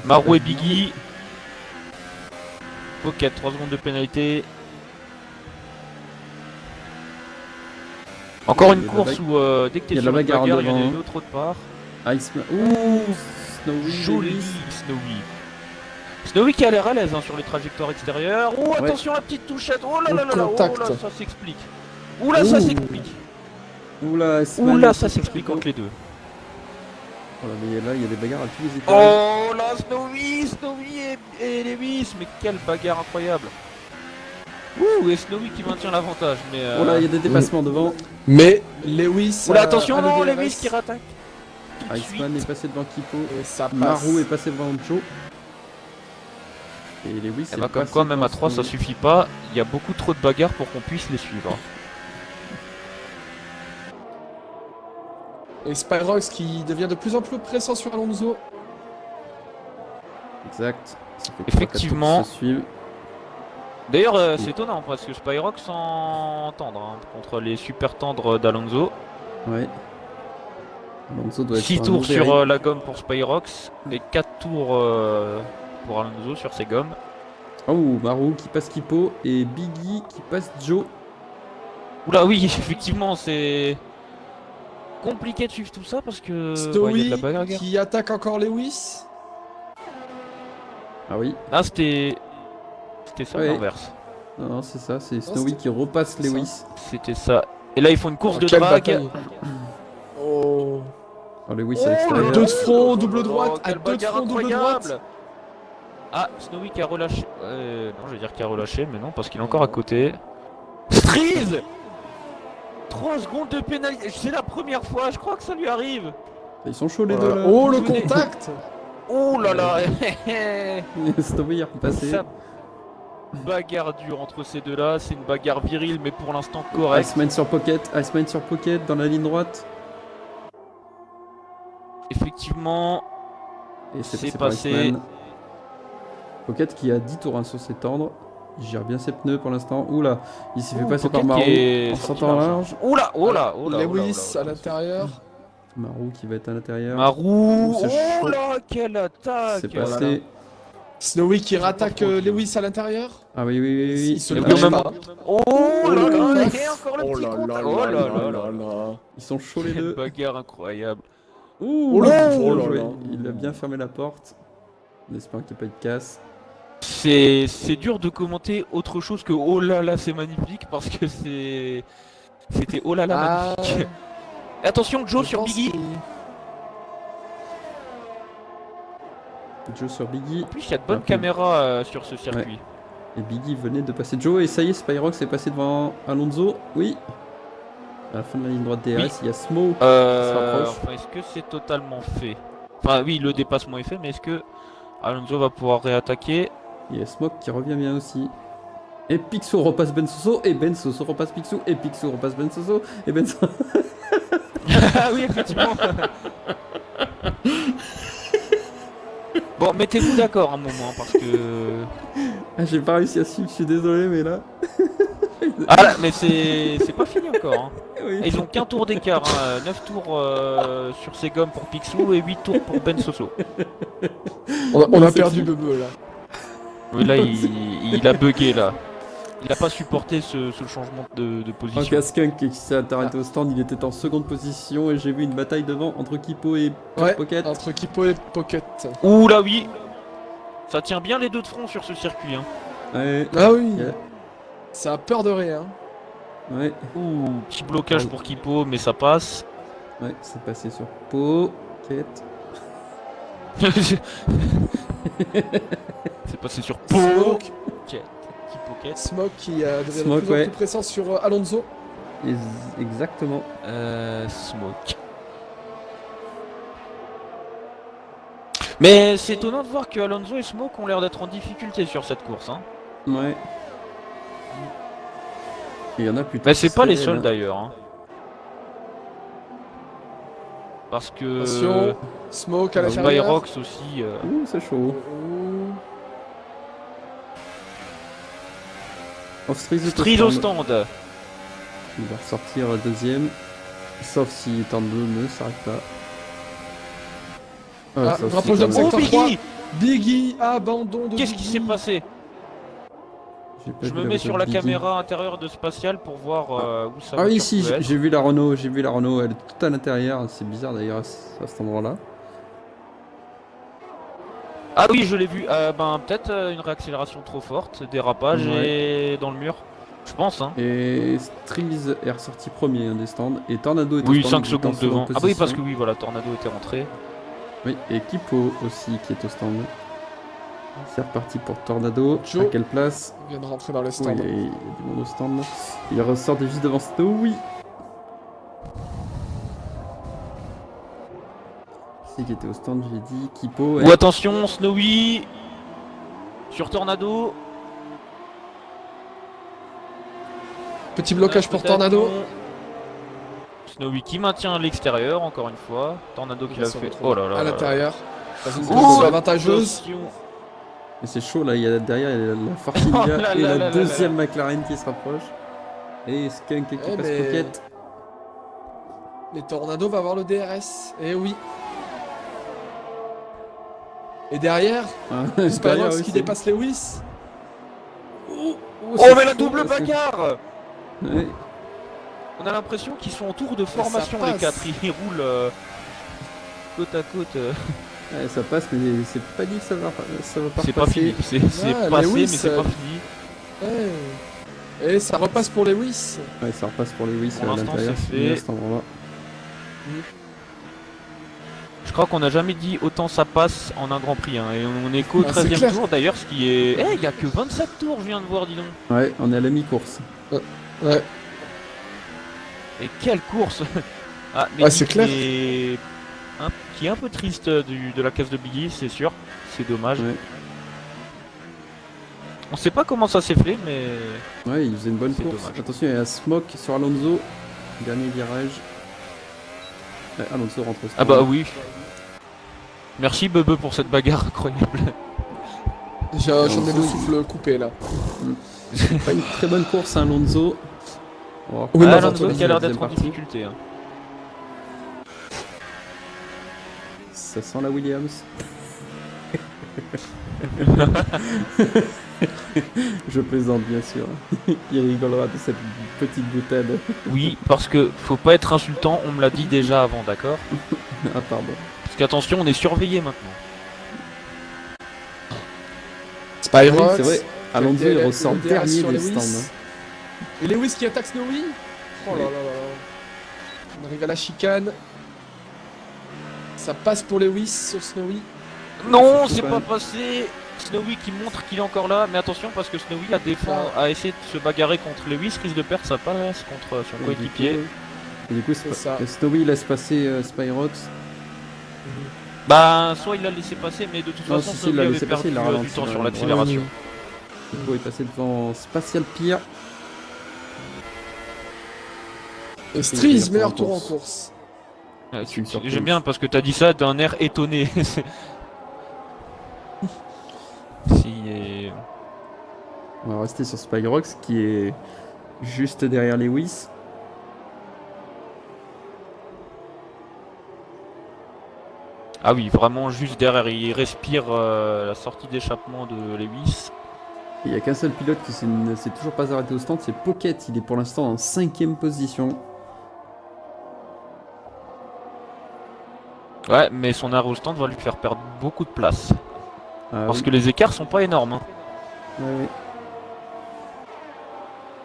Marou et Biggie. Pocket, 3 secondes de pénalité. Encore une Il y a de la course bagarre. où dès que t'es Il y a de sur la une bagarre bagarre, il y en a devant. une autre part. Iceman. Ouh, Snowy. Joli Lewis. Snowy. Snowy qui a l'air à l'aise hein, sur les trajectoires extérieures. Oh attention la petite touchette. Oh là là là là. Oh Contact. là ça s'explique. Ouh là ça Ouh. s'explique. Oula, Iceman. Ouh là ça s'explique entre les deux. Voilà, mais là, il y a des bagarres à tous les étages. Oh là Snowy et Lewis. Mais quelle bagarre incroyable. Ouh et Snowy qui maintient l'avantage. Mais Oh là, il y a des dépassements devant. Mais Lewis. Ouh là attention a le non DRS, Lewis qui rattaque. Tout de Iceman suite. est passé devant Kipo. Et ça passe. Marou est passé devant Joe. Et Lewis Eh est bah comme passé quoi même à devant 3 ça Snowy. suffit pas. Il y a beaucoup trop de bagarres pour qu'on puisse les suivre. Et Spyrox qui devient de plus en plus pressant sur Alonso. Exact. Ça fait Effectivement. 3-4 tours qui se suivent. D'ailleurs, c'est étonnant parce que Spyrox en tendre hein, contre les super tendres d'Alonso. Ouais. Alonso doit être 6 sur un tours mauvais sur rythme. la gomme pour Spyrox et 4 tours pour Alonso sur ses gommes. Oh, Marou qui passe Kipo et Biggie qui passe Joe. Oula, oui, effectivement, c'est compliqué de suivre tout ça parce que ouais, il y a Snowy de la bagarre. qui attaque encore Lewis. Ah oui, Ah, c'était ça Ouais. l'inverse. non, non, c'est ça, c'est Snowy c'était- qui repasse c'est ça. Lewis. C'était ça. Et là, ils font une course Oh, de quelle drague. bataille. Oh. Oh, Lewis Oh à là l'extérieur. là. Deux de front, double Oh, droite, à quelle deux de bagarre front, double incroyable. droite. Ah, Snowy qui a relâché. Non, je vais dire qu'il a relâché, mais non, parce qu'il est encore à côté. Striz 3 secondes de pénalité. C'est la première fois, je crois que ça lui arrive. Ils sont chauds les Voilà. deux là. Oh le Je venais- contact. Oh là là. Snowy est repassé. Ça bagarre dure entre ces deux-là. C'est une bagarre virile, mais pour l'instant correcte. Iceman sur Pocket dans la ligne droite. Effectivement, Et C'est par passé. Iceman. Pocket qui a 10 tours hein, sur ses tendres. Il gère bien ses pneus pour l'instant. Oula, il s'est fait passer par Pocket Marou qui est en sorti sortant large. large. Oh là, oh là, oh là. Lewis à l'intérieur. Marou qui va être à l'intérieur. Marou, C'est oh chaud. là, quelle attaque. C'est là là. passé. Snowy qui rattaque Lewis à l'intérieur. Ah oui, oui, oui, oui. Il se Il y le a lâche lâche même- pas. Oh Oh là là là, là. et encore le petit contact. Oh là là là. Ils sont chauds les Quelle deux. bagarre incroyable. Ouh, Oh là, bien oh là joué. là. Il a bien fermé la porte. On espère qu'il n'y a pas eu de casse. C'est dur de commenter autre chose que oh là là c'est magnifique parce que c'était oh là là Ah, magnifique. Et attention Joe je sur pense Biggie. qu'il- Joe sur Biggie. En plus il y a de bonnes Après- caméras sur ce circuit. Et Biggie venait de passer Joe. Et ça y est, Spyrox est passé devant Alonso. Oui. À la fin de la ligne droite DRS, Oui. il y a Smoke. se rapproche. Enfin, est-ce que c'est totalement fait? Enfin oui le dépassement est fait mais est-ce que Alonso va pouvoir réattaquer? Il y a Smoke qui revient bien aussi. Et Picsou repasse Ben Soso. Et Ben Soso repasse Picsou. Et Picsou repasse Ben Soso. Et Ben Soso. Ah oui effectivement. Bon mettez-vous d'accord un moment parce que Ah, j'ai pas réussi à suivre, je suis désolé, mais là. ah là mais c'est pas fini encore hein. Oui. Et ils ont qu'un tour d'écart, hein. 9 tours sur ses gommes pour Picsou et 8 tours pour Ben Soso. On a perdu Bebe là. Oui, là, il a bugué là. Il a pas supporté ce changement de En position. Skunk qui s'est arrêté au stand, il était en seconde position et j'ai vu une bataille devant entre Kipo et Ouais, Pocket. entre Kipo et Pocket. Ouh là oui. Ça tient bien les deux de front sur ce circuit. Hein. Ouais, Ah oui. Yeah. Ça a peur de rien. ouais, Ouh, petit blocage pour Kipo, mais ça passe. ouais, c'est passé sur Pocket. C'est passé sur Smoke, Pocket. Smoke qui devient de Smoke, plus en ouais. plus pressant sur Alonso. Exactement. Smoke. Mais c'est étonnant de voir que Alonso et Smoke ont l'air d'être en difficulté sur cette course. Hein. Ouais. qu'il y en a plutôt. Mais c'est pas les serrés, seuls là. d'ailleurs. Hein. Parce que Attention, Smoke à l'intérieur. Spyrox aussi. Ouh, c'est chaud. Ouh. Off-Street Street au stand. Il va ressortir deuxième. Sauf si Tornado ne s'arrête pas. Ah, sauf rapproche si de Tornado- Oh secteur 3. Biggie! Biggie, abandon de Qu'est-ce qui Biggie. s'est passé? J'ai pas Je vu me la mets voiture sur la de Biggie. caméra intérieure de Spatial pour voir où ça va. Ah oui, si, j'ai vu la Renault, elle est toute à l'intérieur, c'est bizarre d'ailleurs à cet endroit-là. Ah oui, je l'ai vu. Ben peut-être une réaccélération trop forte, dérapage et dans le mur. Je pense. Hein. Et Striz est ressorti premier des stands, et Tornado est Oui, au stand, 5 il est en secondes seconde devant. Ah oui, parce position. que oui, voilà, Tornado était rentré. Oui, et Kipo aussi qui est au stand. C'est reparti pour Tornado. Joe. À quelle place? Il vient de rentrer dans le Oui, stand. il y a du monde au stand. Il ressort juste devant Snowy. C'est qui était au stand, j'ai dit. Kipo. Ou attention, Snowy sur Tornado. Petit blocage pour Peut-être Tornado. non. Snowy qui maintient à l'extérieur, encore une fois. Tornado qui Il l'a va se fait. retrouver Oh là là. à là. l'intérieur. Dans une Ouh, position avantageuse. attention. Mais c'est chaud là, il y a derrière il y a la Fortinia Oh là et là la là là deuxième McLaren qui se rapproche. Et Skunk qui Eh passe mais- Pocket. Mais Tornado va avoir le DRS. Eh oui. Et derrière, Ah, derrière, Spyrox oui, qui c'est- dépasse Lewis. Oh, c'est mais la chaud, double là, c'est- bagarre. Ouais. On a l'impression qu'ils sont en tour de formation ça les passe. 4. Ils roulent côte à côte. Ouais, ça passe, mais c'est pas dit que ça va pas C'est pas repasser. fini. C'est Ah, passé, Lewis, mais c'est pas fini. Eh. Et ça repasse pour Lewis. Ouais, ça repasse pour Lewis Pour à l'instant, l'intérieur. c'est bien à fait. cet endroit-là. Je crois qu'on n'a jamais dit autant ça passe en un Grand Prix. Hein. Et on est qu'au Ah, c'est 13e clair. tour d'ailleurs, ce qui est. Eh, il y a que 27 tours, je viens de voir, dis donc. Ouais, on est à la mi-course. Ouais. Et quelle course. Ah, mais Ouais, c'est clair. qui est un peu triste de la case de Biggie, c'est sûr. C'est dommage. Ouais. On sait pas comment ça s'est fait, mais. Ouais, il faisait une bonne C'est course. dommage. Attention, il y a Smoke sur Alonso. Dernier virage. Ouais, Alonso rentre au stand. Ah bah oui. Merci Bebe pour cette bagarre incroyable. J'en ai le souffle coupé là. Pas une très bonne course, hein, Alonso. Oh, Oui, mais Ah, enfin, Alonso toi, qui a l'air deuxième d'être en partie. difficulté. Hein. Ça sent la Williams. Je plaisante bien sûr. Il rigolera de cette petite boutade. Oui, parce que faut pas être insultant, on me l'a dit déjà avant, d'accord? Ah pardon. Parce qu'attention, on est surveillé maintenant. Spyrox. C'est vrai. Alonso Le il DRS ressort sur dernier des Lewis. stands. hein. Et Lewis qui attaque Snowy. Oh là Oui. là là là. On arrive à la chicane. Ça passe pour Lewis sur Snowy. Non, C'est c'est quand pas même- passé. Snowy qui montre qu'il est encore là, mais attention parce que Snowy a essayé de se bagarrer contre Lewis, risque de perdre sa place contre son Et du coéquipier. coup- Et du coup, C'est ça. Snowy laisse passer Spyrox. Bah, soit il l'a laissé passer, mais de toute Non, façon, si, il Snowy l'a avait laissé perdu passer, il a du ralenti, temps ouais, sur ouais. l'accélération. Kipo est passé devant Spatial Pier. Et Striz, il meilleur reprend tour en course. course. Ouais, C'est une surprise. J'aime bien parce que t'as dit ça d'un air étonné. Si, On va rester sur Spyrox qui est juste derrière Lewis. Ah oui, vraiment juste derrière, il respire la sortie d'échappement de Lewis. Il n'y a qu'un seul pilote qui ne s'est toujours pas arrêté au stand, c'est Pocket. Il est pour l'instant en 5ème position. Ouais, mais son arrêt au stand va lui faire perdre beaucoup de place. Ah Parce oui. que les écarts sont pas énormes. Hein. Ouais, ouais.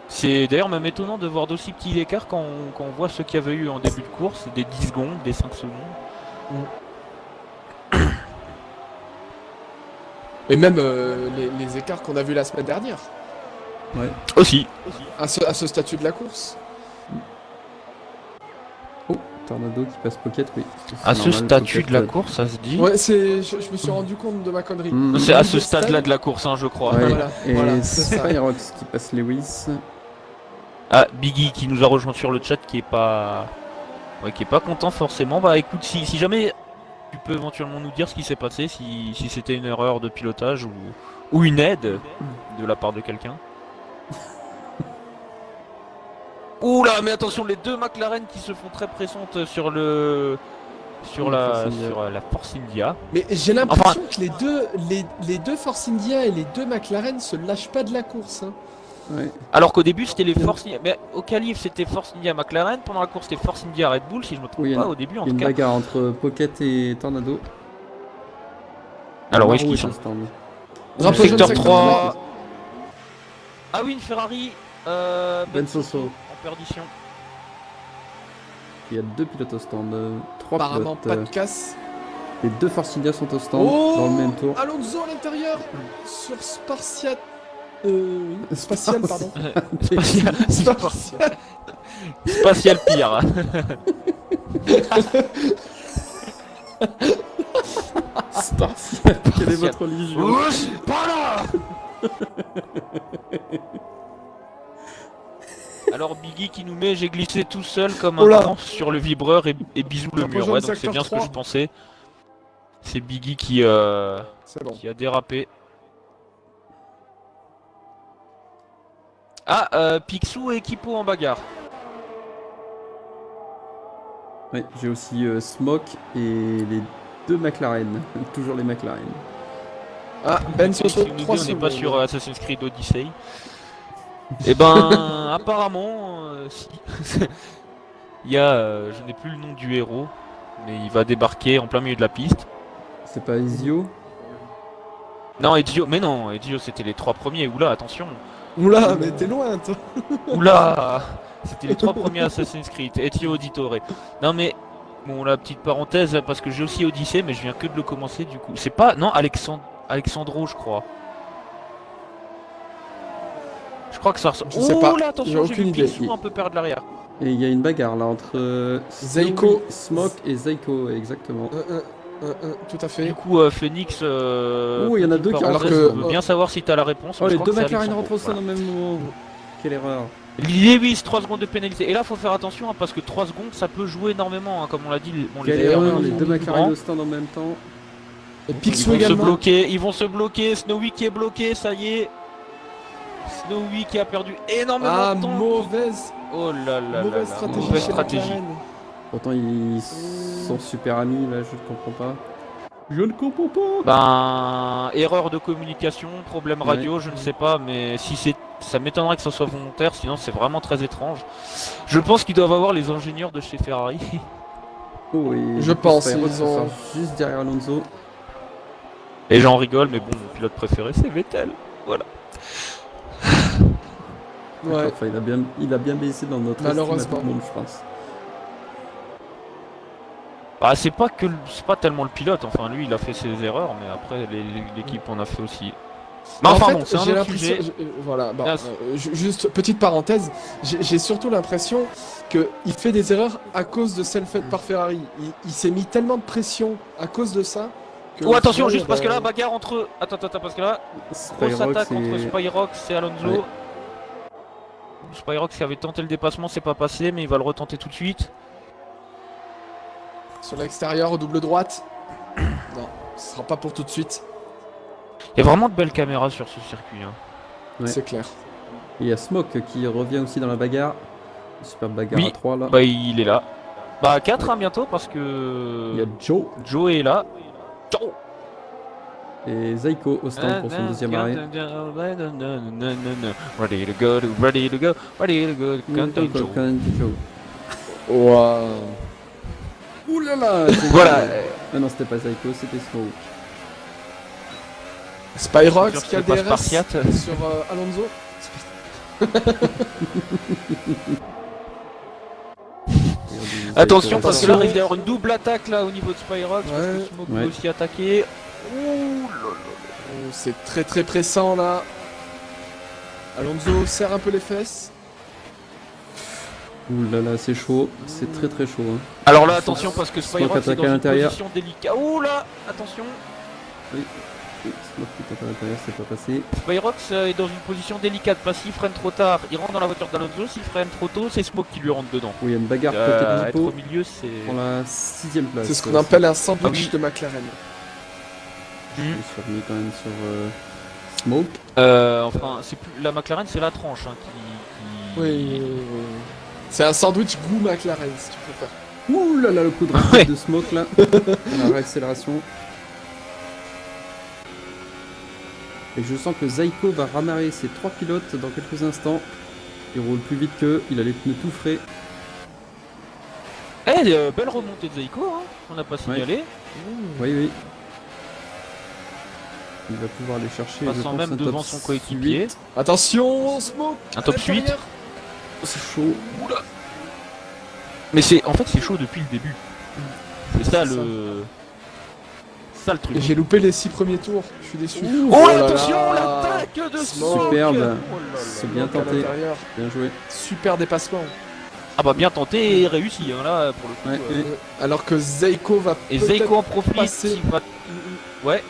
C'est d'ailleurs même étonnant de voir d'aussi petits écarts quand on voit ceux qu'il y avait eu en début de course, des 10 secondes, des 5 secondes. Et même les écarts qu'on a vus la semaine dernière. Aussi. À ce statut de la course. Oh, Tornado qui passe Pocket, oui. À C'est ce normal, statut Pocket, de la course, ça se dit. Ouais, je me suis rendu compte de ma connerie. Mm. C'est à ce Le stade-là stade. de la course, hein, je crois. Ouais, Voilà, et voilà, c'est ça. Spyrox qui passe Lewis. Ah, Biggie qui nous a rejoint sur le chat qui est pas... Ouais, qui est pas content forcément. Bah écoute, si jamais tu peux éventuellement nous dire ce qui s'est passé, si c'était une erreur de pilotage ou une aide de la part de quelqu'un. Oula, mais attention, les deux McLaren qui se font très pressantes sur la Force India. Mais j'ai l'impression que les deux Force India et les deux McLaren se lâchent pas de la course. Hein. Ouais. Alors qu'au début c'était les Force India, mais au qualif c'était Force India McLaren, pendant la course c'était Force India Red Bull si je me trompe pas au début en Il y a tout une cas. bagarre entre Pocket et Tornado. Alors où est-ce qu'ils sont? Drapeau Secteur jaune, 3. Ah oui, une Ferrari Ben Soso. en perdition. Il y a 2 pilotes au stand, 3 Apparemment pilotes. pas de casse. Les 2 Force India sont au stand Oh, dans le même tour. Alonso à l'intérieur sur Spartiate. Spatial, pardon. Spatial pire. Spartiate, quelle est votre religion? Pas là. Alors Biggie qui nous met, j'ai glissé tout seul comme un grand sur le vibreur et bisous le mur. Ouais, donc c'est bien ce que je pensais. C'est Biggie qui a dérapé. Ah, Picsou et Kipo en bagarre. Ouais, j'ai aussi Smoke et les 2 McLaren. Toujours les McLaren. Ah, Ben Soso, 3 on n'est secondes. pas sur Assassin's Creed Odyssey. Et ben, apparemment, si. Il y a, je n'ai plus le nom du héros, mais il va débarquer en plein milieu de la piste. C'est pas Ezio? Non, Ezio, mais non, Ezio c'était les 3 premiers. Oula, attention. Oula, mais t'es loin, toi. Oula, c'était les 3 premiers Assassin's Creed. Ezio Auditore. Non mais, bon, la petite parenthèse, parce que j'ai aussi Odyssey, mais je viens que de le commencer du coup. C'est pas, non, Alexandro, je crois. Je crois que ça ressemble. Je sais pas, Là, attention, j'ai vu Picsou un peu perdre l'arrière. Et il y a une bagarre là entre Zaiko, Smoke et Zaiko, exactement. Tout à fait. Du coup, Phoenix. Oh, il y en a 2 qui alors rentrent. que- Je veux bien savoir si t'as la réponse. Oh, mais je les crois 2 que c'est McLaren Alexandro, rentrent au stand voilà. au même moment. Quelle erreur. Lewis, 3 secondes de pénalité. Et là, faut faire attention hein, parce que 3 secondes ça peut jouer énormément. Hein, comme on l'a dit, bon, Quelle les erreur, les sont 2 McLaren grands. au stand en même temps. Et Ils Picsou vont se également. bloquer, ils vont se bloquer. Snowy qui est bloqué, ça y est. Snowy qui a perdu énormément Ah, de temps. mauvaise Oh là là là mauvaise là, stratégie mauvaise chez stratégie. McLaren. Pourtant, ils sont super amis là, je ne comprends pas. Je ne comprends pas. Ben, erreur de communication, problème radio, Ouais. je ne sais pas, mais si c'est, ça m'étonnerait que ce soit volontaire, sinon c'est vraiment très étrange. Je pense qu'ils doivent avoir les ingénieurs de chez Ferrari. Oh, et Je pense, Spyro ils se ont- sort juste derrière Alonso. Et j'en rigole, mais bon, mon pilote préféré c'est Vettel. Voilà. Ouais. Enfin, il a bien baissé dans notre estime à Malheureusement. tout le monde, je pense. Bah, c'est pas tellement le pilote, enfin lui il a fait ses erreurs, mais après l'équipe en a fait aussi. Mais En enfin fait, bon, c'est un j'ai autre l'impression, sujet. voilà, bon, Yes. juste petite parenthèse, j'ai surtout l'impression que il fait des erreurs à cause de celles faites par Ferrari. Il s'est mis tellement de pression à cause de ça. Que Oh attention, au final, juste parce que là, bagarre entre... Attends, parce que là, grosse Spyrox attaque entre et... Spyrox et Alonso. Ouais. Spyrox qui avait tenté le dépassement, c'est pas passé, mais il va le retenter tout de suite. sur l'extérieur au double droite. Non, ce sera pas pour tout de suite, Il y a vraiment de belles caméras sur ce circuit. Hein. Ouais. c'est clair. Et il y a Smoke qui revient aussi dans la bagarre. Super bagarre Oui. à 3 là. Bah il est là. Bah 4 hein, bientôt parce que Il y a Joe Joe est là. Joe. et Zaiko au stand pour son deuxième arrêt. Ready to go, ready to go, ready to go, Countdown Joe. Joe. Waouh. Ouh là là. Voilà. Ah non, c'était pas Zaiko, c'était Smoke. Spyrox Sûr qui a que c'est des pas RS Spartiate. sur Alonso. Attention parce que là Attention. il va y avoir une double attaque là au niveau de Spyrox parce Ouais. que Smoke Ouais. peut aussi attaquer. Ouh là là. Oh, c'est très très pressant là. Alonso serre un peu les fesses. Ouh là là, c'est chaud. C'est très très chaud. Hein. Alors là attention parce que Spyrox est attaque dans à une l'intérieur. position délicate. Ouh là, attention. Smoke qui tente à l'intérieur, c'est pas passé. Spyrox est dans une position délicate, parce qu'il freine trop tard, il rentre dans la voiture d'Alonso, s'il freine trop tôt, c'est Smoke qui lui rentre dedans. Oui, il y a une bagarre Être côté au du milieu, c'est... pour la 6ème place. C'est ce qu'on appelle un sandwich Ah oui. de McLaren. Je suis revenu quand même sur Smoke. Enfin, c'est plus... la McLaren, c'est la tranche hein, qui... Oui. C'est un sandwich goût McLaren, si tu préfères. Ouh là là, le coup de rapide Ouais. de Smoke là. La réaccélération. Et je sens que Zaiko va ramarrer ses 3 pilotes dans quelques instants. Il roule plus vite qu'eux, il a les pneus tout frais. Belle remontée de Zaiko, hein, on n'a pas signalé. Oui, oui. Il va pouvoir aller chercher, je Passant pense, même un devant top son coéquipier. 8. Attention, Smoke. Un top à 8. l'intérieur. C'est chaud. Mais c'est, en fait, c'est chaud depuis le début. C'est ça C'est le... ça le truc. Et j'ai loupé les 6 premiers tours, je suis déçu. Oh, là attention, là. l'attaque de Smoke. Superbe. Oh là là. C'est bien Smoke à tenté. l'intérieur. Bien joué. Super dépassement. Ah bah bien tenté et réussi, hein, là, pour le coup. Ouais, oui. Alors que Zaiko va Et peut-être Zaiko en profite, passer. il va... Ouais,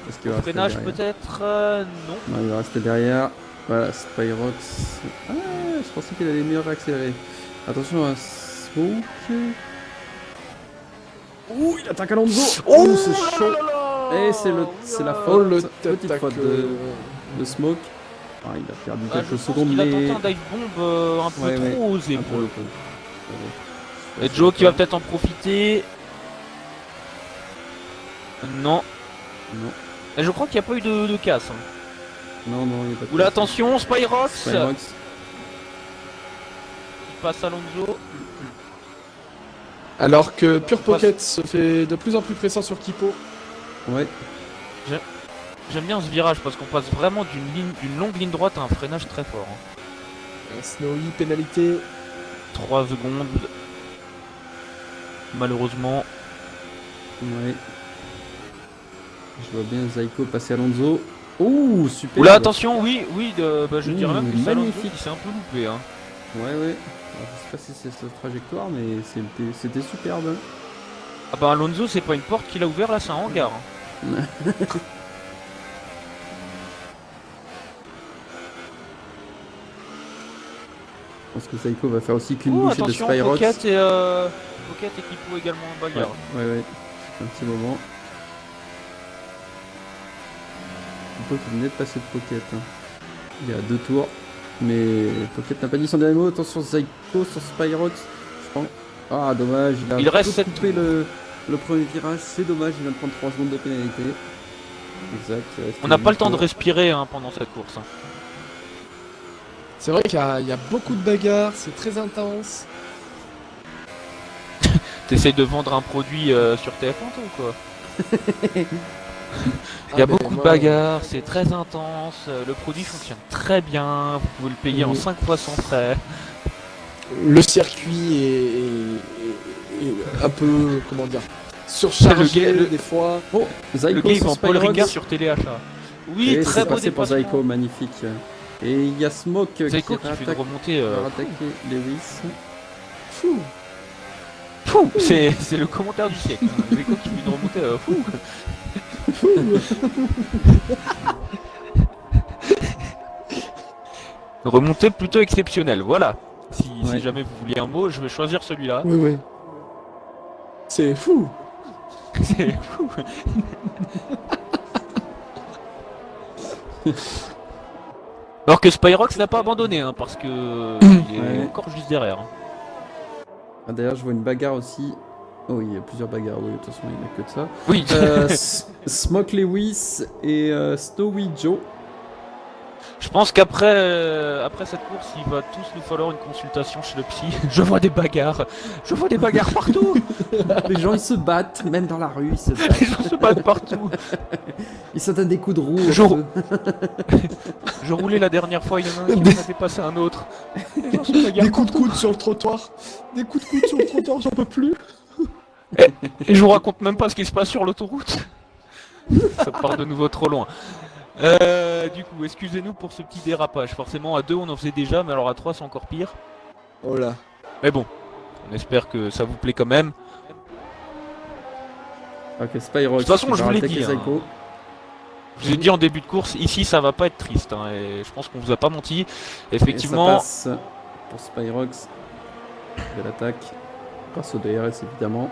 Parce qu'il va rester freinage derrière. peut-être, non. Non, il va rester derrière. Voilà, Spyrox. Ah, je pensais qu'il allait mieux réaccélérer. Attention à Smoke. Ouh, il attaque Alonso. Oh, c'est chaud. Et c'est la Oh, le faute. Petite faute de Smoke. Ah, il a perdu Ah, je quelques pense secondes, qu'il a mais tenté un dive bomb un peu Ouais, ouais. trop osé un pour peu. le coup. Et Joe qui va peut-être en profiter. Non. Non, Et je crois qu'il n'y a pas eu de casse. Hein. non, il n'y a pas de Oula, attention, Spyrox Spyrox. qui passe Alonso. Alors que Pure Pocket se fait de plus en plus pressant sur Kipo. Ouais, J'aime bien ce virage parce qu'on passe vraiment d'une longue ligne droite à un freinage très fort. Hein. Snowy, pénalité. 3 secondes. Malheureusement. ouais. Je vois bien Zaiko passer Alonso. Oh, super. Oula, attention, oui, je Ouh, dirais même que c'est Alonso magnifique. qui s'est un peu loupé. Hein. Ouais. Alors, je sais pas si c'est cette trajectoire, mais c'était superbe. Hein. Ah bah Alonso, c'est pas une porte qu'il a ouvert là, c'est un hangar. Hein. Je pense que Zaiko va faire aussi qu'une Oh, bouchée de attention, Spyrox. Pocket et Kipo également en bagarre. Ouais. Un petit moment. Kipo qui venait de passer de Pocket. Hein. Il y a 2 tours. Mais Pocket n'a pas dit son dernier mot. Attention Zaiko sur Spyrox. Je pense. Ah dommage, Il reste peu 7 coupé le premier virage. C'est dommage, il vient de prendre 3 secondes de pénalité. Exact. On n'a pas le temps de respirer hein, pendant cette course. Hein. C'est vrai qu'il y a beaucoup de bagarres, c'est très intense. T'essayes de vendre un produit sur TF1 toi, ou quoi? Il y a beaucoup de bagarres, c'est très intense, le produit fonctionne très bien, vous pouvez le payer en 5 fois sans frais. Le circuit est un peu, comment dire, surchargé des fois. Oh, Zaiko Le gars il sur vend Paul Spyrox. Ricard sur téléachat. Oui, Et très c'est beau passé pour dépassement. Zaiko, magnifique. Et il y a Smoke Zaiko qui qui fait une rattaque, remontée. va attaquer Lewis. Fou. Fou, c'est le commentaire du siècle. Hein. Zaiko qui fait une remontée fou. Remontée plutôt exceptionnelle, voilà. Si Ouais. jamais vous vouliez un mot, je vais choisir celui-là. Oui. C'est fou. C'est fou. Alors que Spyrox n'a pas abandonné, hein, parce que il est Ouais. encore juste derrière. Hein. Ah, d'ailleurs, je vois une bagarre aussi. Oh, il y a plusieurs bagarres, oui, de toute façon, il n'y en a que de ça. Oui. Smoke Lewis et Snowy Joe. Je pense qu'après après cette course, il va tous nous falloir une consultation chez le psy. Je vois des bagarres partout. Les gens, ils se battent, même dans la rue, ils se battent. Les gens se battent partout. Ils se donnent des coups de roue. Je- entre eux. Je roulais la dernière fois, il y en a un qui en a dépassé un autre. Les gens se bagarrent Des coups de coude sur le trottoir. Des coups de coude sur le trottoir, j'en peux plus. Et je vous raconte même pas ce qui se passe sur l'autoroute. Ça part de nouveau trop loin. Du coup, excusez-nous pour ce petit dérapage. Forcément, à 2 on en faisait déjà, mais alors à 3 c'est encore pire. Oh là. Mais bon, on espère que ça vous plaît quand même. Ok, Spyrox. De toute façon, qui je va vous l'ai attaquer dit, hein. Zyko. Je vous ai dit en début de course, ici ça va pas être triste, hein, et je pense qu'on vous a pas menti. Et Effectivement, ça passe pour Spyrox. De l'attaque. Grâce au DRS évidemment.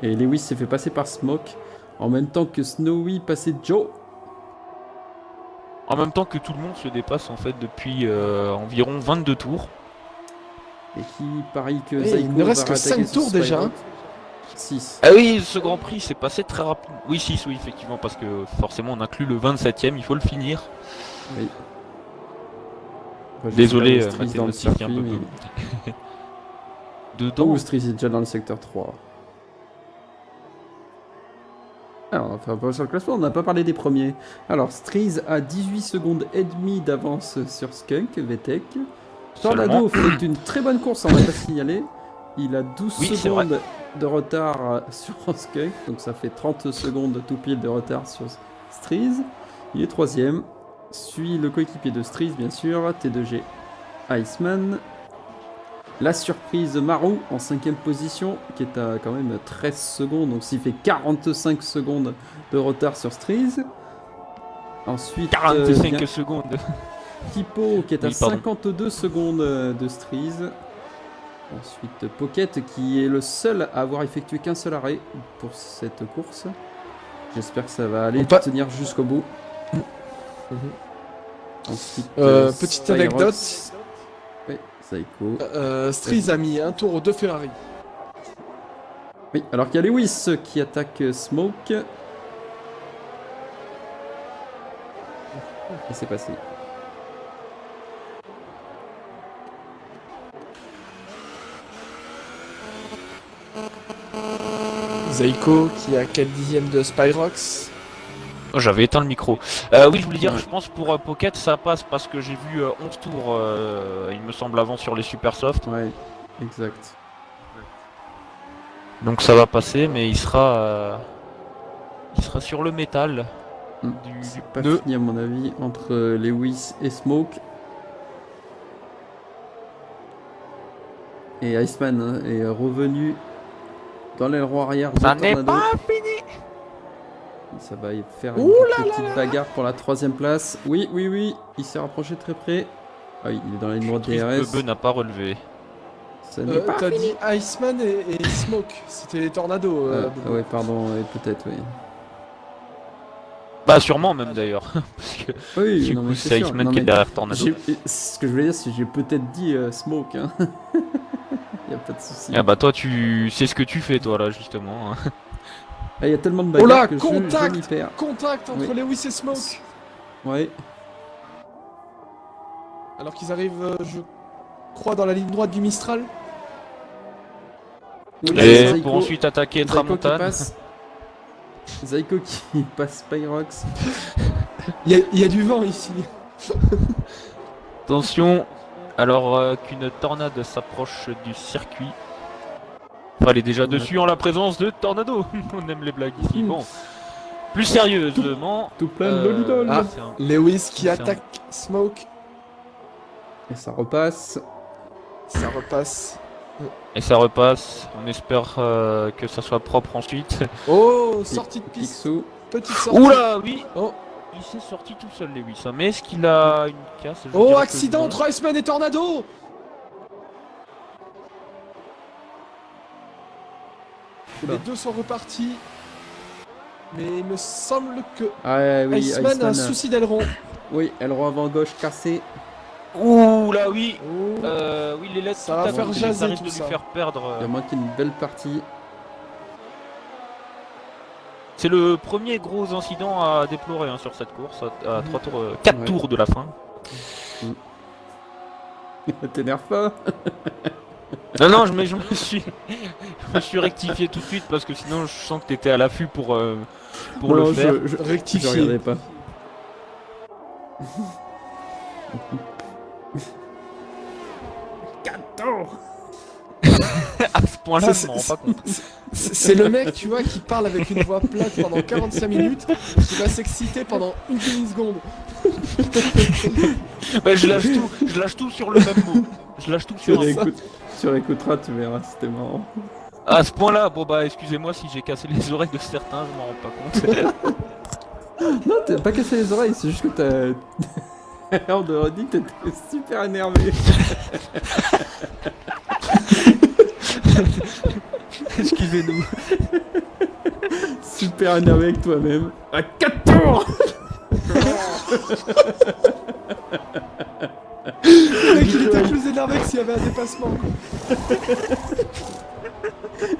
Et Lewis s'est fait passer par Smoke. En même temps que Snowy passait Joe. en même temps que tout le monde se dépasse en fait depuis environ 22 tours. Et qui parie que Et Zyko il ne reste va que rattaquer 5 sur tours déjà. Spyrox. 6. Ah oui, ce Grand Prix s'est passé très rapidement. Oui, 6, oui, effectivement, parce que forcément on inclut le 27ème, il faut le finir. Oui. Enfin, je Désolé, sais pas où Striz dans le mathématique un circuit, peu mais... Dedans, Oh, Striz est déjà dans le secteur 3. Alors, on va faire un peu sur le classement, on n'a pas parlé des premiers. Alors, Striz a 18 secondes et demie d'avance sur Skunk, VTEC. Tornado fait une très bonne course, on va pas signaler. Il a 12 Oui, c'est secondes de retard sur Skunk, donc ça fait 30 secondes tout pile de retard sur Striz. Il est troisième. Suit le coéquipier de Striz, bien sûr, T2G Iceman. La surprise Maru en 5ème position, qui est à quand même 13 secondes, donc s'il fait 45 secondes de retard sur Striz. Ensuite, 45 vient secondes. Tipo, qui est à Oui, pardon. 52 secondes de Striz. Ensuite, Pocket, qui est le seul à avoir effectué qu'un seul arrêt pour cette course. J'espère que ça va aller tenir jusqu'au bout. Ensuite, Petite Spyrox. anecdote. Oui, Zyko. Striz a mis un tour aux deux Ferrari. Oui, alors qu'il y a Lewis qui attaque Smoke. Et c'est passé. Zyko qui a quel dixième de Spyrox? Oh, j'avais éteint le micro. Oui, je voulais dire, Ouais. je pense pour Pocket ça passe parce que j'ai vu 11 tours, il me semble, avant sur les Super Soft. Ouais, exact. Donc ça va passer, mais il sera sur le métal du C'est pas pneu. fini à mon avis entre Lewis et Smoke. Et Iceman hein, est revenu dans l'aileron arrière de Ça n'est Tornado. pas fini. Ça va y faire une Ouh petite bagarre pour la 3ème place. Oui, oui, oui, il s'est rapproché très près. Ah oui, il est dans la ligne droite DRS. Bebe n'a pas relevé. Ça n'est pas T'as fini. dit Iceman et Smoke. C'était les tornados. Ah ouais, pardon, peut-être, oui. Bah sûrement même d'ailleurs. Parce que Oui, du non, coup mais c'est sûr. Iceman Non, qui est mais derrière Tornado. ce que je voulais dire, c'est que j'ai peut-être dit Smoke. Hein. Y a pas de souci. Ah bah toi tu sais ce que tu fais toi là justement. Il y a tellement de Oh bagarres là, que je contact m'y perds. Contact entre Oui. Lewis et Smoke. Ouais. Alors qu'ils arrivent, je crois, dans la ligne droite du Mistral. Oui, Et Zyko- pour ensuite attaquer Zyko qui Tramontane. passe. Zyko qui passe Spyrox. Il y a du vent ici. Attention, alors qu'une tornade s'approche du circuit. Enfin, elle est déjà dessus en la présence de Tornado. On aime les blagues ici. Bon, plus sérieusement. Tout plein de lolidol. Ah. c'est un- Lewis qui C'est un- attaque Smoke. Et ça repasse. Ça repasse. Et ça repasse. On espère que ça soit propre ensuite. Oh, sortie de piste. Picsou. Petite sortie. Oula, oui. Oh, Il s'est sorti tout seul, Lewis. Mais est-ce qu'il a une casse? Je oh dirais que accident non. entre Iceman et Tornado. Oula. Les deux sont repartis. Mais il me semble que Ah oui, Iceman a un Iceman. souci d'aileron. Oui, aileron avant gauche cassé. Ouh là, oui. Oh. Oui, les lettres. Ça va faire jaser ça risque tout de lui ça. faire perdre. Il a manqué une belle partie. C'est le premier gros incident à déplorer hein, sur cette course, à 4 Ouais. tours de la fin. T'énerve pas. Non, non, je me suis rectifié tout de suite parce que sinon je sens que t'étais à l'affût pour Non, le faire. je Rectifié. regardais pas. À ce point-là, C'est- je m'en rends pas compte. C'est le mec, tu vois, qui parle avec une voix plate pendant 45 minutes, qui va s'exciter pendant une demi-seconde. Ouais, je lâche tout sur le même mot. Je lâche tout Tu sur un. réécoutes- tu réécouteras, tu verras, c'était marrant. À ce point-là, bon bah excusez-moi si j'ai cassé les oreilles de certains, je m'en rends pas compte. Non, t'as pas cassé les oreilles, c'est juste que t'as l'air de redire que t'étais super énervé. Excusez-nous. Super énervé avec toi-même. À 4 tours. Le mec, il était plus énervé que s'il y avait un dépassement. Quoi.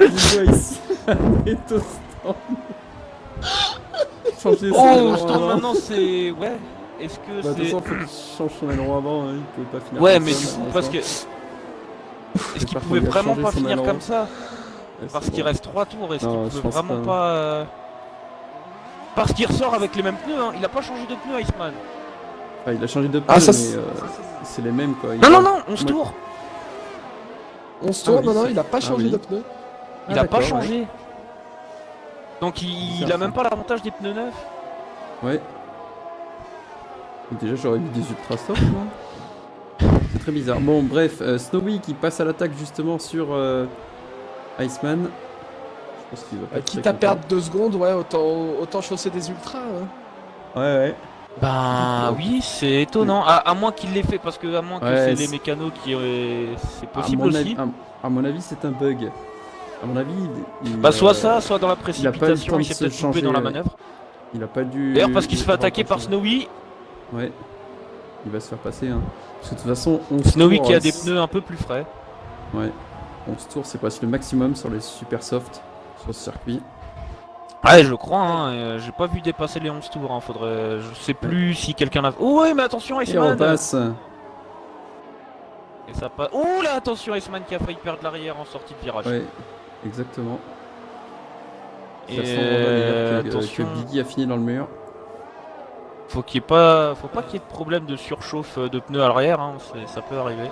Je vois ici un étostant. Changer son Oh, aileron je tourne avant. maintenant, c'est... Ouais. Est-ce que Bah, de toute c'est... façon, faut qu'il change son aileron avant, hein, il pouvait pas finir Ouais, comme mais ça, du coup, malheureusement. parce que... Est-ce qu'il Par pouvait contre, il a vraiment changé pas son finir aileron. comme ça? Ouais, Parce c'est qu'il bon. reste 3 tours, est-ce Non, qu'il je pouvait pense vraiment pas. pas... Parce qu'il ressort avec les mêmes pneus, hein. Il a pas changé de pneus, Iceman. Enfin, il a changé de pneu, Ah, ça, mais c'est- c'est les mêmes quoi. Non, non, non, 11 Moi- tours. 11 tours, oui, non, non, c'est- il a pas ah changé oui. de pneu. Il a pas d'accord, changé. Donc Bizarre, il a même ça. pas l'avantage des pneus neufs. Ouais. Donc déjà, j'aurais mis des ultra soft, moi. C'est très bizarre. Bon, bref, Snowy qui passe à l'attaque justement sur Iceman. Je pense qu'il va pas être Quitte très à content. perdre 2 secondes, ouais, autant chausser des ultras. Hein. Ouais, ouais. Ben oui, c'est étonnant. À moins qu'il l'ait fait, parce que à moins que Ouais, c'est les c'est- mécanos qui... C'est À possible mon aussi. avis- à mon avis, c'est un bug. À mon avis, Bah soit ça, soit dans la il a pas eu le précipitation, temps il de s'est se peut-être coupé changer, dans la ouais. manœuvre. Il a pas dû. D'ailleurs parce qu'il se fait avoir attaquer le par temps de Snowy. changer. Ouais. Il va se faire passer, hein. Parce que de toute façon, 11 Snowy tours, qui a des pneus un peu plus frais. Ouais. 11 tours, c'est presque le maximum sur les super soft sur ce circuit. Ouais, je crois, hein. J'ai pas vu dépasser les 11 tours. Hein. Faudrait... Je sais plus si quelqu'un a... Oh ouais, mais attention, Et on Iceman. passe. Et ça passe... Oh là, attention, Iceman qui a failli perdre l'arrière en sortie de virage. Ouais, exactement. Et Ça semble dire que attention, Biggie a fini dans le mur. faut qu'il y ait pas, faut pas qu'il y ait de problème de surchauffe de pneus à l'arrière, hein. Ça peut arriver.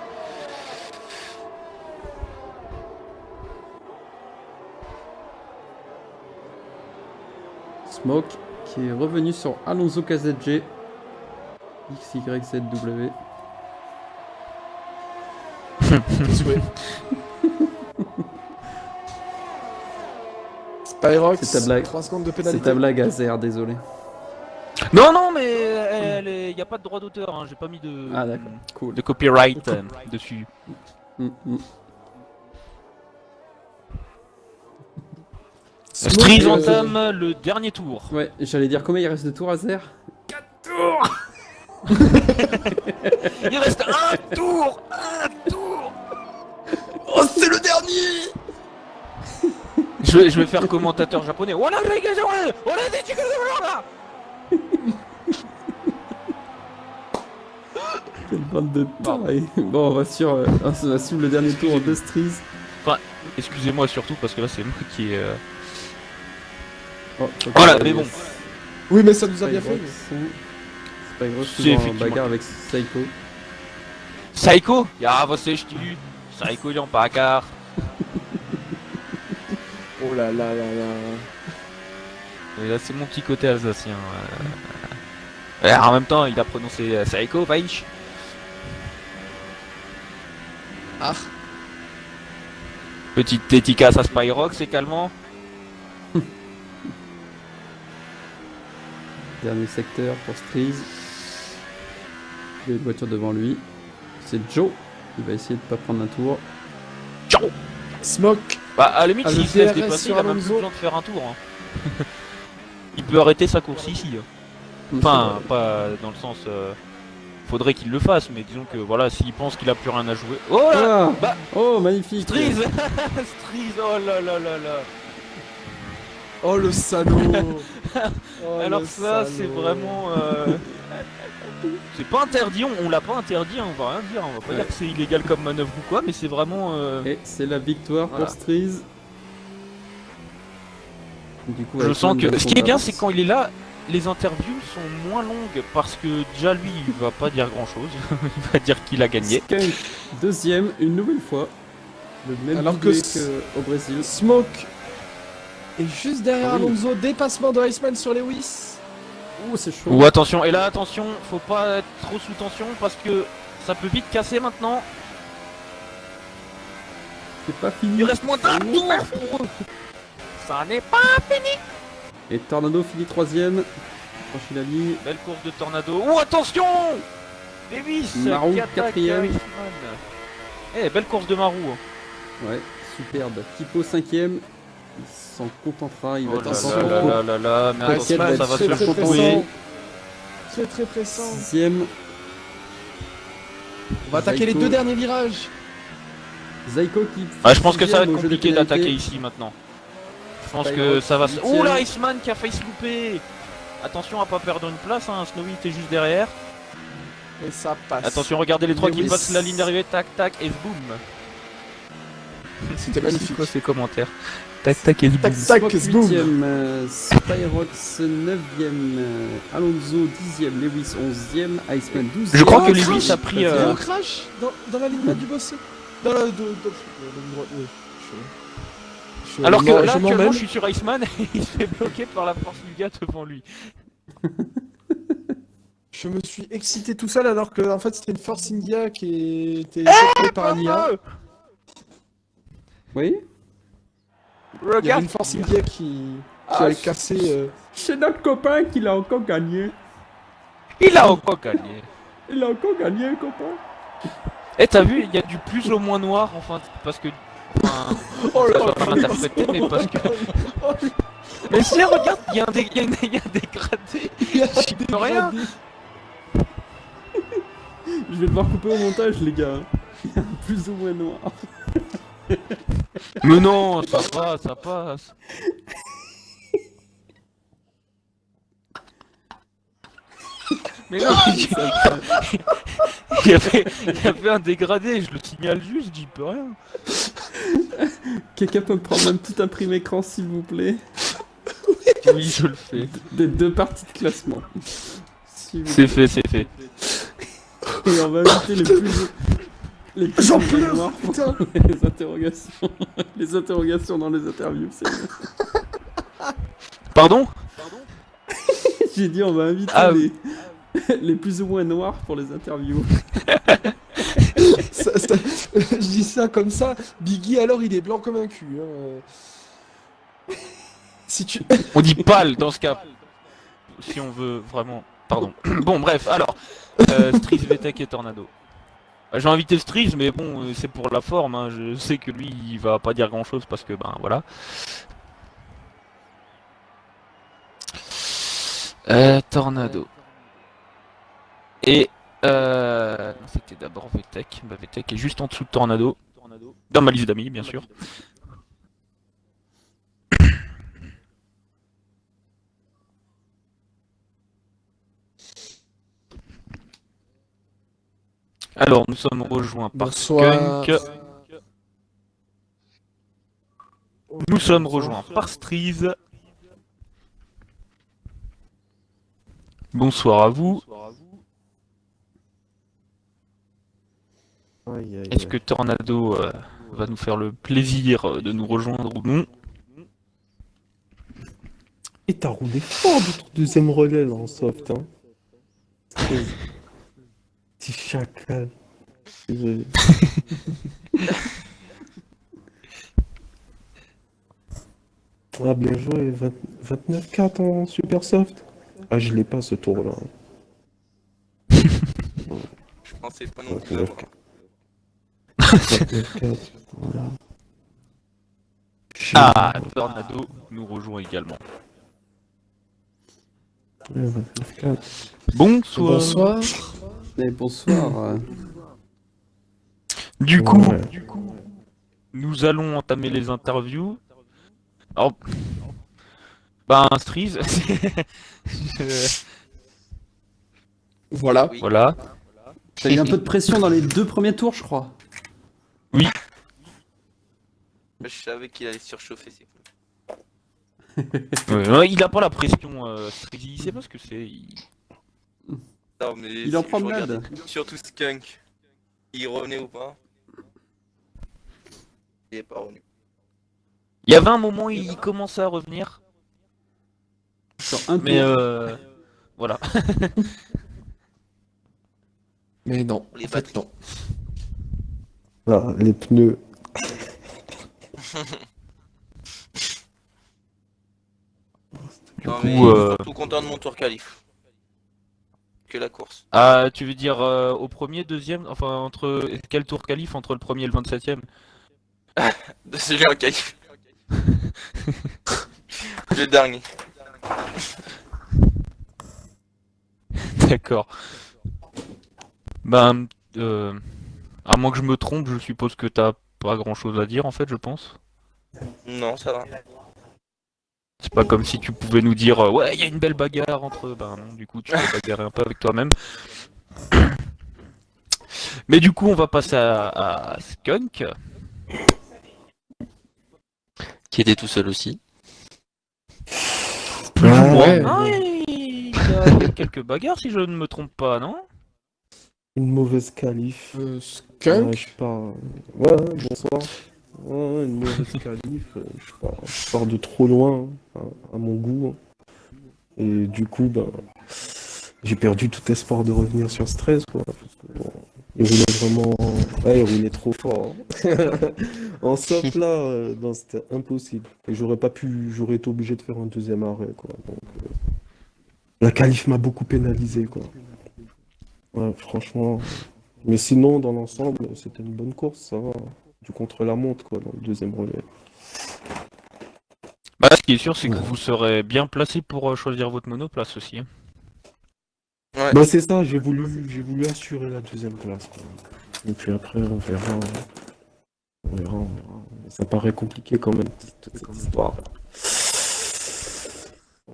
Smoke qui est revenu sur Alonso KZG. XYZW. Désolé. Spyrox, C'est ta blague. 3 secondes de C'est pénalité. ta blague Azer, désolé. Non, non, mais il n'y a pas de droit d'auteur, hein. J'ai pas mis de, Ah d'accord, cool. de copyright dessus. Mm. Smoke, Striz euh, entame le dernier tour. Ouais, j'allais dire combien il reste de tours Azer? Il reste un tour. Un tour. Oh, c'est le dernier. Je vais faire commentateur japonais. Quelle bande de tarés. Bon, on va suivre le dernier tour de Striz. Excusez-moi surtout parce que là c'est moi qui est... Oh, Voilà, mais bon. Oui, mais ça nous a bien fait. Spyrox C'est toujours en effectivement- bagarre avec Psycho. Psycho? Ja, você tu. Psycho il est en bagarre. Oh là là là là. Et là c'est mon petit côté alsacien. Et en même temps il a prononcé Psycho, Weich. Ah, Petite dédicace à Spyrox également. Dernier secteur pour Striz. Il y a une voiture devant lui. C'est Joe. Il va essayer de pas prendre un tour. Ciao. Smoke. Bah à la limite Ah, le s'il se laisse DRS dépasser sur il a même plus Alonso. besoin de faire un tour. Hein. Il peut arrêter sa course ici. Hein. Enfin pas dans le sens... Faudrait qu'il le fasse mais disons que voilà s'il pense qu'il a plus rien à jouer... Oh là. Ah Bah oh, magnifique. Striz. Striz, oh là là là là. Oh le salaud. Oh, Alors le ça salaud. c'est vraiment... C'est pas interdit, on l'a pas interdit, hein, on va rien dire, on va pas dire que c'est illégal comme manœuvre ou quoi, mais c'est vraiment... Et c'est la victoire Voilà. pour Striz. Du coup, Je avec sens une que... bonne Ce qui est bien avance. c'est quand il est là, les interviews sont moins longues parce que déjà lui il va pas dire grand chose, il va dire qu'il a gagné. Skunk, deuxième, une nouvelle fois. Le même Alors doublé que qu'au Brésil. Smoke est juste derrière Ah oui. Alonso. Dépassement de Iceman sur Lewis. Oh, c'est chaud. Ou attention, et là attention, faut pas être trop sous tension parce que ça peut vite casser maintenant. C'est pas fini. Il reste moins d'un tour pour eux. Ça n'est pas fini. Et Tornado finit 3ème. Franchit la ligne. Belle course de Tornado. Oh, attention Lewis Marou, qui attaque 4ème. Iceman. Eh, belle course de Marou. Ouais, superbe. Tipo 5ème. Il s'en contentera. Il va Oh être là attention. là là là là, mais T'inquiète, attention, ça va se très, faire très secouer. Très très pressant. 6ème. On va attaquer les Zaiko. 2 derniers virages. Zaiko qui. Ah, je pense que ça va être 6ème au jeu des compliqué d'attaquer pénalités. ici maintenant. Je pense Tyro, que ça va se... 8ème. Oh là, Iceman qui a failli se louper. Attention à pas perdre une place, hein. Snowy était juste derrière. Et ça passe. Attention, regardez les 3 qui Lewis. passent la ligne d'arrivée, tac tac et boum. C'était magnifique. Quoi ces commentaires? Tac tac et boum. Tac tac, Spock boum. 8ème, Spyrox 9ème, Alonso 10ème, Lewis 11ème, Iceman 12ème. Je crois que Oh, Lewis crash. a pris... Gros crash dans la ligne droite du boss. Dans la ligne droite, oui. Alors que je là, m'en actuellement, mêle. je suis sur Iceman et il se fait bloquer par la force du gars devant lui. Je me suis excité tout seul alors que en fait c'était une Force India qui était effectuée par un IA. Oui. Il y avait Regarde. une Force India qui Ah, avait cassé. C'est notre copain qui l'a encore gagné. Il a encore gagné. Il a encore gagné, copain. Eh, t'as vu, il y a du plus au moins noir, enfin, parce que... Enfin, Oh ça là soit pas interprété, mais parce que... Mais si, regarde, il y a un dégradé. J'y peux rien. Je vais devoir couper au montage, les gars. Il y a un plus ou moins noir. Mais non, ça va, ça passe. Mais non, il y avait un dégradé, je le signale juste, j'y peux rien. Quelqu'un peut me prendre un petit imprimé écran, s'il vous plaît. Oui, je le fais. Des 2 parties de classement. S'il vous C'est fait, c'est fait. plaît. Et on va inviter les plus J'en ou moins pleure, noirs pour putain. les interrogations. Les interrogations dans les interviews, c'est mieux. Pardon? J'ai dit on va inviter Ah, les plus ou moins noirs pour les interviews. Je dis ça comme ça. Biggie alors il est blanc comme un cul. Hein. Si tu. On dit pâle dans ce cas. Si on veut vraiment. Pardon. Bon, bref, alors. Striz, VTech et Tornado. J'ai invité Striz, mais bon, c'est pour la forme. Hein. Je sais que lui, il va pas dire grand chose parce que, ben voilà. Tornado. Et. Non, c'était d'abord VTech. Bah, VTech est juste en dessous de Tornado. Dans ma liste d'amis, bien sûr. Alors, nous sommes rejoints par Bonsoir. Skunk. Nous sommes rejoints par Striz. Bonsoir à vous. Est-ce que Tornado va nous faire le plaisir de nous rejoindre ou non? Et t'as roulé fort de ton deuxième relais là en soft, hein. Petit chacal. Désolé. Ah, bien joué, 29-4 en super soft. Ah, je l'ai pas ce tour là. Je pensais pas non plus l'avoir. 29-4, voilà. Ah, Tornado nous rejoint également. Ouais, 29-4. Bonsoir. Bonsoir. Et bonsoir. Du coup, Ouais. nous allons entamer les interviews. Alors, ben, Striz, Voilà. Oui. voilà. T'as eu un peu de pression dans les 2 premiers tours, je crois. Je savais qu'il allait surchauffer, c'est tout. Ouais, il a pas la pression, Striz, il sait pas ce que c'est. Non, mais Il est en je promenade. regardais surtout Skunk. Il revenait ou pas? Il est pas revenu. Il y avait un moment où il commençait à revenir, Sur un mais tour. voilà. Mais non. Les En fait, non. Là, les pneus. Non, coup, mais je suis surtout content de mon tour qualif. Que la course. Ah, tu veux dire au premier, deuxième, enfin entre quel tour qualif entre le premier et le 27e? De celui en qualif. Le dernier. D'accord. Ben, à moins que je me trompe, je suppose que t'as pas grand-chose à dire en fait, je pense. Non, ça va. C'est pas comme si tu pouvais nous dire ouais, il y a une belle bagarre entre eux. Ben non, du coup, tu peux bagarrer un peu avec toi-même. Mais du coup, on va passer à Skunk. Qui était tout seul aussi. Plus ou moins. ouais. Ah, il y a quelques bagarres si je ne me trompe pas, non? Une mauvaise qualif. Ouais, Skunk. je pars. Ouais, bonsoir. Ouais, une mauvaise qualif. Je pars de trop loin, hein, à mon goût. Et du coup, ben, j'ai perdu tout espoir de revenir sur ce 13, quoi. Parce que, bon, il roulait vraiment. Ouais, il roulait trop fort, hein. En soft, là, non, c'était impossible. Et j'aurais été obligé de faire un deuxième arrêt, quoi. Donc, la qualif m'a beaucoup pénalisé, quoi. Ouais, franchement. Mais sinon, dans l'ensemble, c'était une bonne course, ça va. Du contre-la-montre, quoi, dans le deuxième relais. Bah, ce qui est sûr, c'est que vous serez bien placé pour choisir votre monoplace aussi, hein. Ouais. Bah, c'est ça, j'ai voulu assurer la deuxième place, quoi. Et puis après, on verra. On verra, on verra. Ça paraît compliqué quand même, toute cette histoire.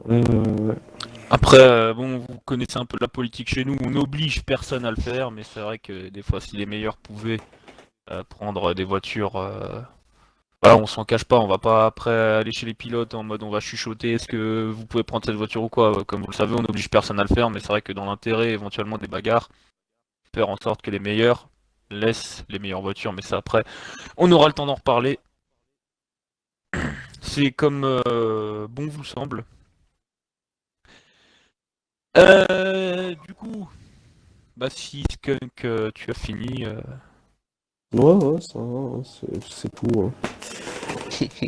Ouais. Après, bon, vous connaissez un peu la politique chez nous, on n'oblige personne à le faire, mais c'est vrai que des fois, si les meilleurs pouvaient prendre des voitures, voilà, on s'en cache pas, on va pas après aller chez les pilotes en mode on va chuchoter, est-ce que vous pouvez prendre cette voiture ou quoi? Comme vous le savez, on n'oblige personne à le faire, mais c'est vrai que dans l'intérêt éventuellement des bagarres, faire en sorte que les meilleurs laissent les meilleures voitures, mais ça après, on aura le temps d'en reparler. C'est comme bon vous semble. Du coup, bah si Skunk, tu as fini. Ouais, ça va, hein, c'est tout, hein.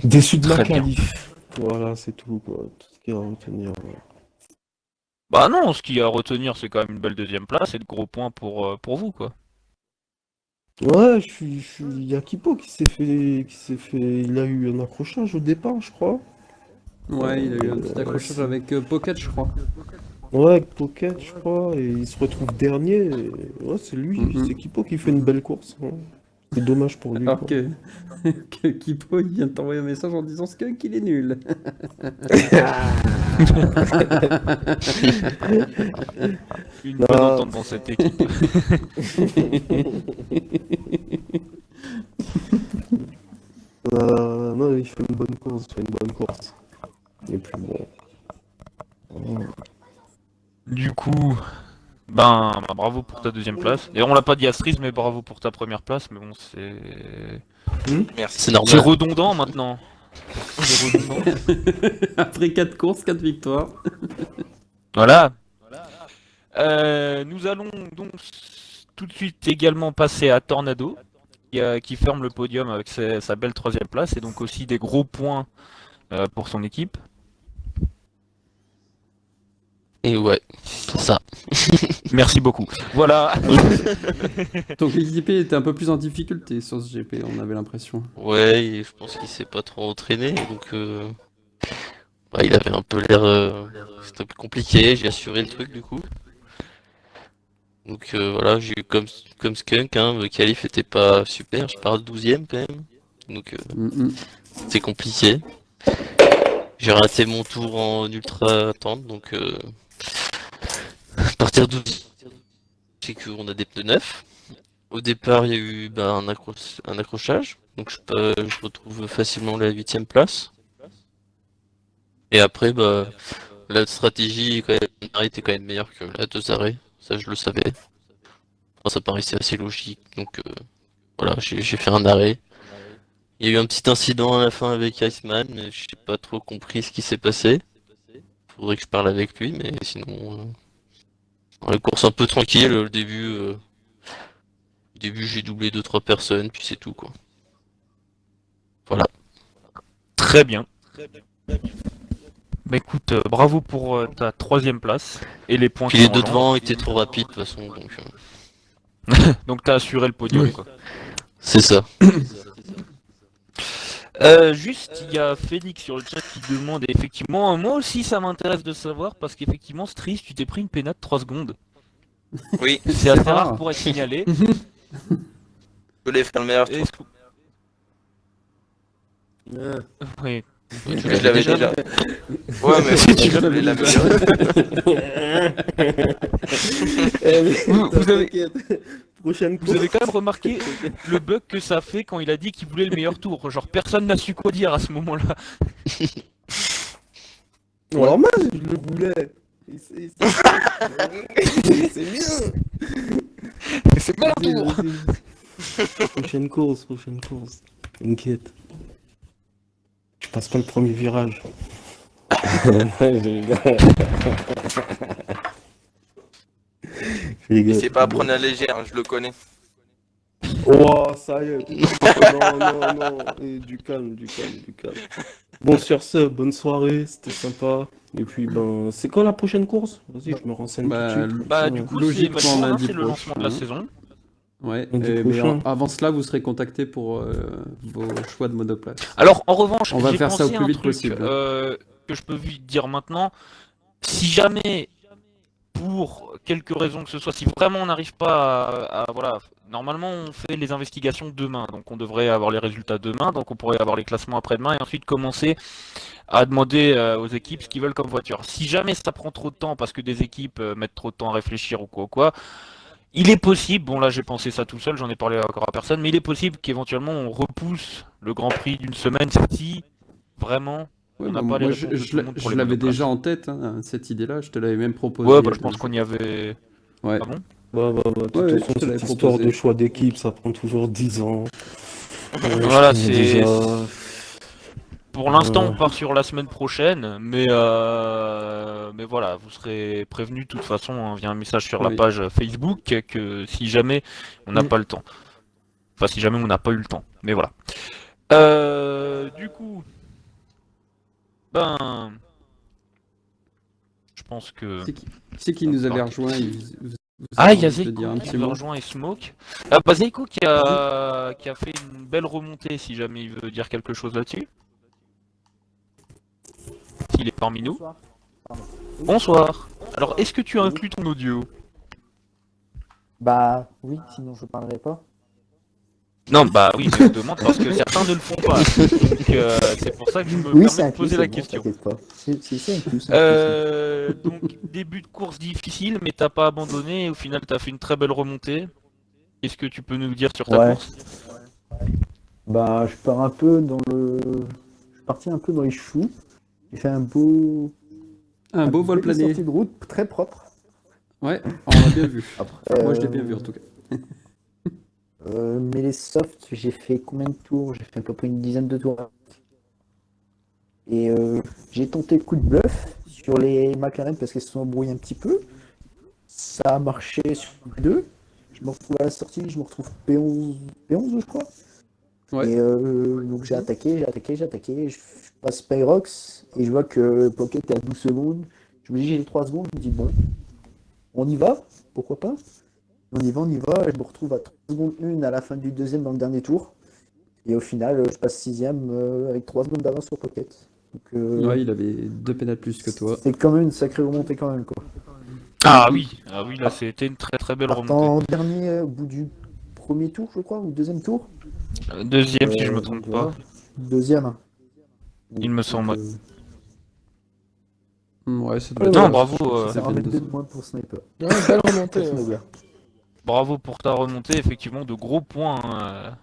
Déçu de ma Très bien. qualif. Voilà, c'est tout, quoi. Tout ce qu'il y a à retenir. Ouais. Bah non, ce qu'il y a à retenir, c'est quand même une belle deuxième place et de gros points pour vous, quoi. Ouais, il y a Kipo il a eu un accrochage au départ, je crois. Ouais, il a eu un petit accrochage avec Pocket, je crois. Ouais, avec Pocket, je crois, et il se retrouve dernier. Et ouais, c'est lui, c'est Kipo qui fait une belle course, hein. C'est dommage pour lui, Alors quoi. que Kipo, il vient de t'envoyer un message en disant Skunk, il est nul. Une Non. bonne entente dans cette équipe. Non, il fait une bonne course, Et puis bon. Du coup, bah, bravo pour ta deuxième place. Et on l'a pas dit à Stries, mais bravo pour ta première place. Mais bon, c'est Merci. C'est normal. c'est redondant maintenant. C'est redondant. Après 4 courses, 4 victoires. Voilà. Nous allons donc tout de suite également passer à Tornado, qui ferme le podium avec sa belle troisième place et donc aussi des gros points pour son équipe. Et ouais, c'est ça. Merci beaucoup. Voilà. Donc l'équipier était un peu plus en difficulté sur ce GP, on avait l'impression. Ouais, et je pense qu'il s'est pas trop entraîné, donc bah, il avait un peu l'air c'était un peu compliqué, j'ai assuré le truc du coup. Donc voilà, j'ai eu comme Skunk, hein, le qualif était pas super, je pars 12ème quand même. Donc c'est compliqué. J'ai raté mon tour en ultra tente, donc à partir de c'est qu'on a des pneus neufs. Au départ, il y a eu un accrochage, donc je retrouve facilement la 8ème place. Et après, bah, la stratégie était quand même meilleure que la 2 arrêts, ça je le savais. Enfin, ça paraissait assez logique, donc voilà, j'ai fait un arrêt. Il y a eu un petit incident à la fin avec Iceman, mais j'ai pas trop compris ce qui s'est passé. Faudrait que je parle avec lui, mais sinon, la course un peu tranquille, le début j'ai doublé 2-3 personnes, puis c'est tout quoi. Voilà. Très bien. Bah écoute, bravo pour ta 3ème place et les points Puis qui les en deux engendrent. devant étaient trop rapides de toute façon, donc Donc t'as assuré le podium, Oui. quoi. c'est ça. Juste, il y a Félix sur le chat qui demande, et effectivement, moi aussi ça m'intéresse de savoir, parce qu'effectivement, Stris, tu t'es pris une pénate 3 secondes. Oui, C'est assez rare. rare pour être signalé. je voulais faire le meilleur tour. Est-ce que- Oui. Je l'avais déjà. Ouais, mais Si tu je voulais l'améliorer. Vous avez- Prochaine Vous avez quand même remarqué le bug que ça fait quand il a dit qu'il voulait le meilleur tour. Genre personne n'a su quoi dire à ce moment-là. Normal, je le voulais. C'est mieux. C'est pas un tour. Prochaine course. T'inquiète. Tu passes pas le premier virage. Il sait pas prendre à la légère, je le connais. Oh, ça y est. Non. Et du calme. Bon, sur ce, bonne soirée, c'était sympa. Et puis, ben, c'est quand la prochaine course? Vas-y, je me renseigne Bah, tout de suite. Bah du coup, Logiquement, c'est lundi c'est le lancement de la prochain. saison. Ouais, Lundi mais prochain. avant cela, vous serez contacté pour vos choix de monoplace. Alors en revanche, On va j'ai faire ça pensé au à un plus vite truc possible. que je peux vous dire maintenant. Si jamais, pour quelque raison que ce soit, si vraiment on n'arrive pas voilà, normalement on fait les investigations demain, donc on devrait avoir les résultats demain, donc on pourrait avoir les classements après-demain et ensuite commencer à demander aux équipes ce qu'ils veulent comme voiture. Si jamais ça prend trop de temps parce que des équipes mettent trop de temps à réfléchir ou quoi, il est possible, bon là j'ai pensé ça tout seul, j'en ai parlé encore à personne, mais il est possible qu'éventuellement on repousse le Grand Prix d'une semaine si vraiment Ouais, on n'a bah, pas les moi, réponses de tout le monde pour les l'avais monoplaces. déjà en tête, hein, cette idée-là, je te l'avais même proposé. Ouais, bah je pense qu'on y avait... Ouais. Ah bon? Bah, de toute Ouais, façon, je te l'avais cette histoire proposé. de choix d'équipe, ça prend toujours 10 ans. Voilà, je c'est... connais déjà. Pour l'instant, Ouais. on part sur la semaine prochaine, mais voilà, vous serez prévenus de toute façon hein, via un message sur la Oui. page Facebook que si jamais on n'a pas le temps. Enfin, si jamais on n'a pas eu le temps, mais voilà. Du coup, ben, je pense que... C'est qui nous avait rejoint Ah, il y a te Zeiko dire un qui petit nous mot. rejoint et Smoke. Ah, bah Zeiko qui a fait une belle remontée, si jamais il veut dire quelque chose là-dessus. S'il est parmi nous. Bonsoir. Pardon. Bonsoir. Alors, est-ce que tu inclus ton audio? Bah oui, sinon je parlerai pas. Non, bah oui, je demande parce que certains ne le font pas. Donc, c'est pour ça que je me Oui, c'est permets de inclus, poser c'est la bon, question. t'inquiète pas. C'est inclus. Donc, début de course difficile, mais t'as pas abandonné et au final t'as fait une très belle remontée. Qu'est-ce que tu peux nous dire sur ta Ouais. course? Bah je pars un peu dans le... Je suis parti un peu dans les choux. J'ai fait un beau... Un beau vol belle plané. sortie de route, très propre. Ouais, on l'a bien vu. Après, Moi, je l'ai bien vu en tout cas. Mais les softs, j'ai fait combien de tours? J'ai fait à peu près une dizaine de tours. Et j'ai tenté le coup de bluff sur les McLaren parce qu'elles se sont embrouillées un petit peu. Ça a marché sur les deux. Je me retrouve à la sortie, je me retrouve P11, je crois. Ouais. Et donc j'ai attaqué, je passe Pyrox et je vois que Pocket est à 12 secondes. Je me dis j'ai les 3 secondes, je me dis bon, on y va, pourquoi pas. On y va, et je me retrouve à 3 secondes 1 à la fin du deuxième dans le dernier tour. Et au final, je passe 6ème avec 3 secondes d'avance sur Pocket. Donc, Ouais, il avait 2 pénales plus que toi. c'est quand même une sacrée remontée quand même quoi. Ah oui, là c'était une très très belle Partant remontée. en dernier au bout du premier tour, je crois, ou deuxième tour. Deuxième si je me Donc, trompe voilà. pas. Deuxième. Il me semble. Donc, Ouais, ça Ouais, doit Non, être- bravo, ça fait ramène deux 2 de moins pour Sniper. Ouais, belle remontée. Ça, c'est bien. Bravo pour ta remontée, effectivement de gros points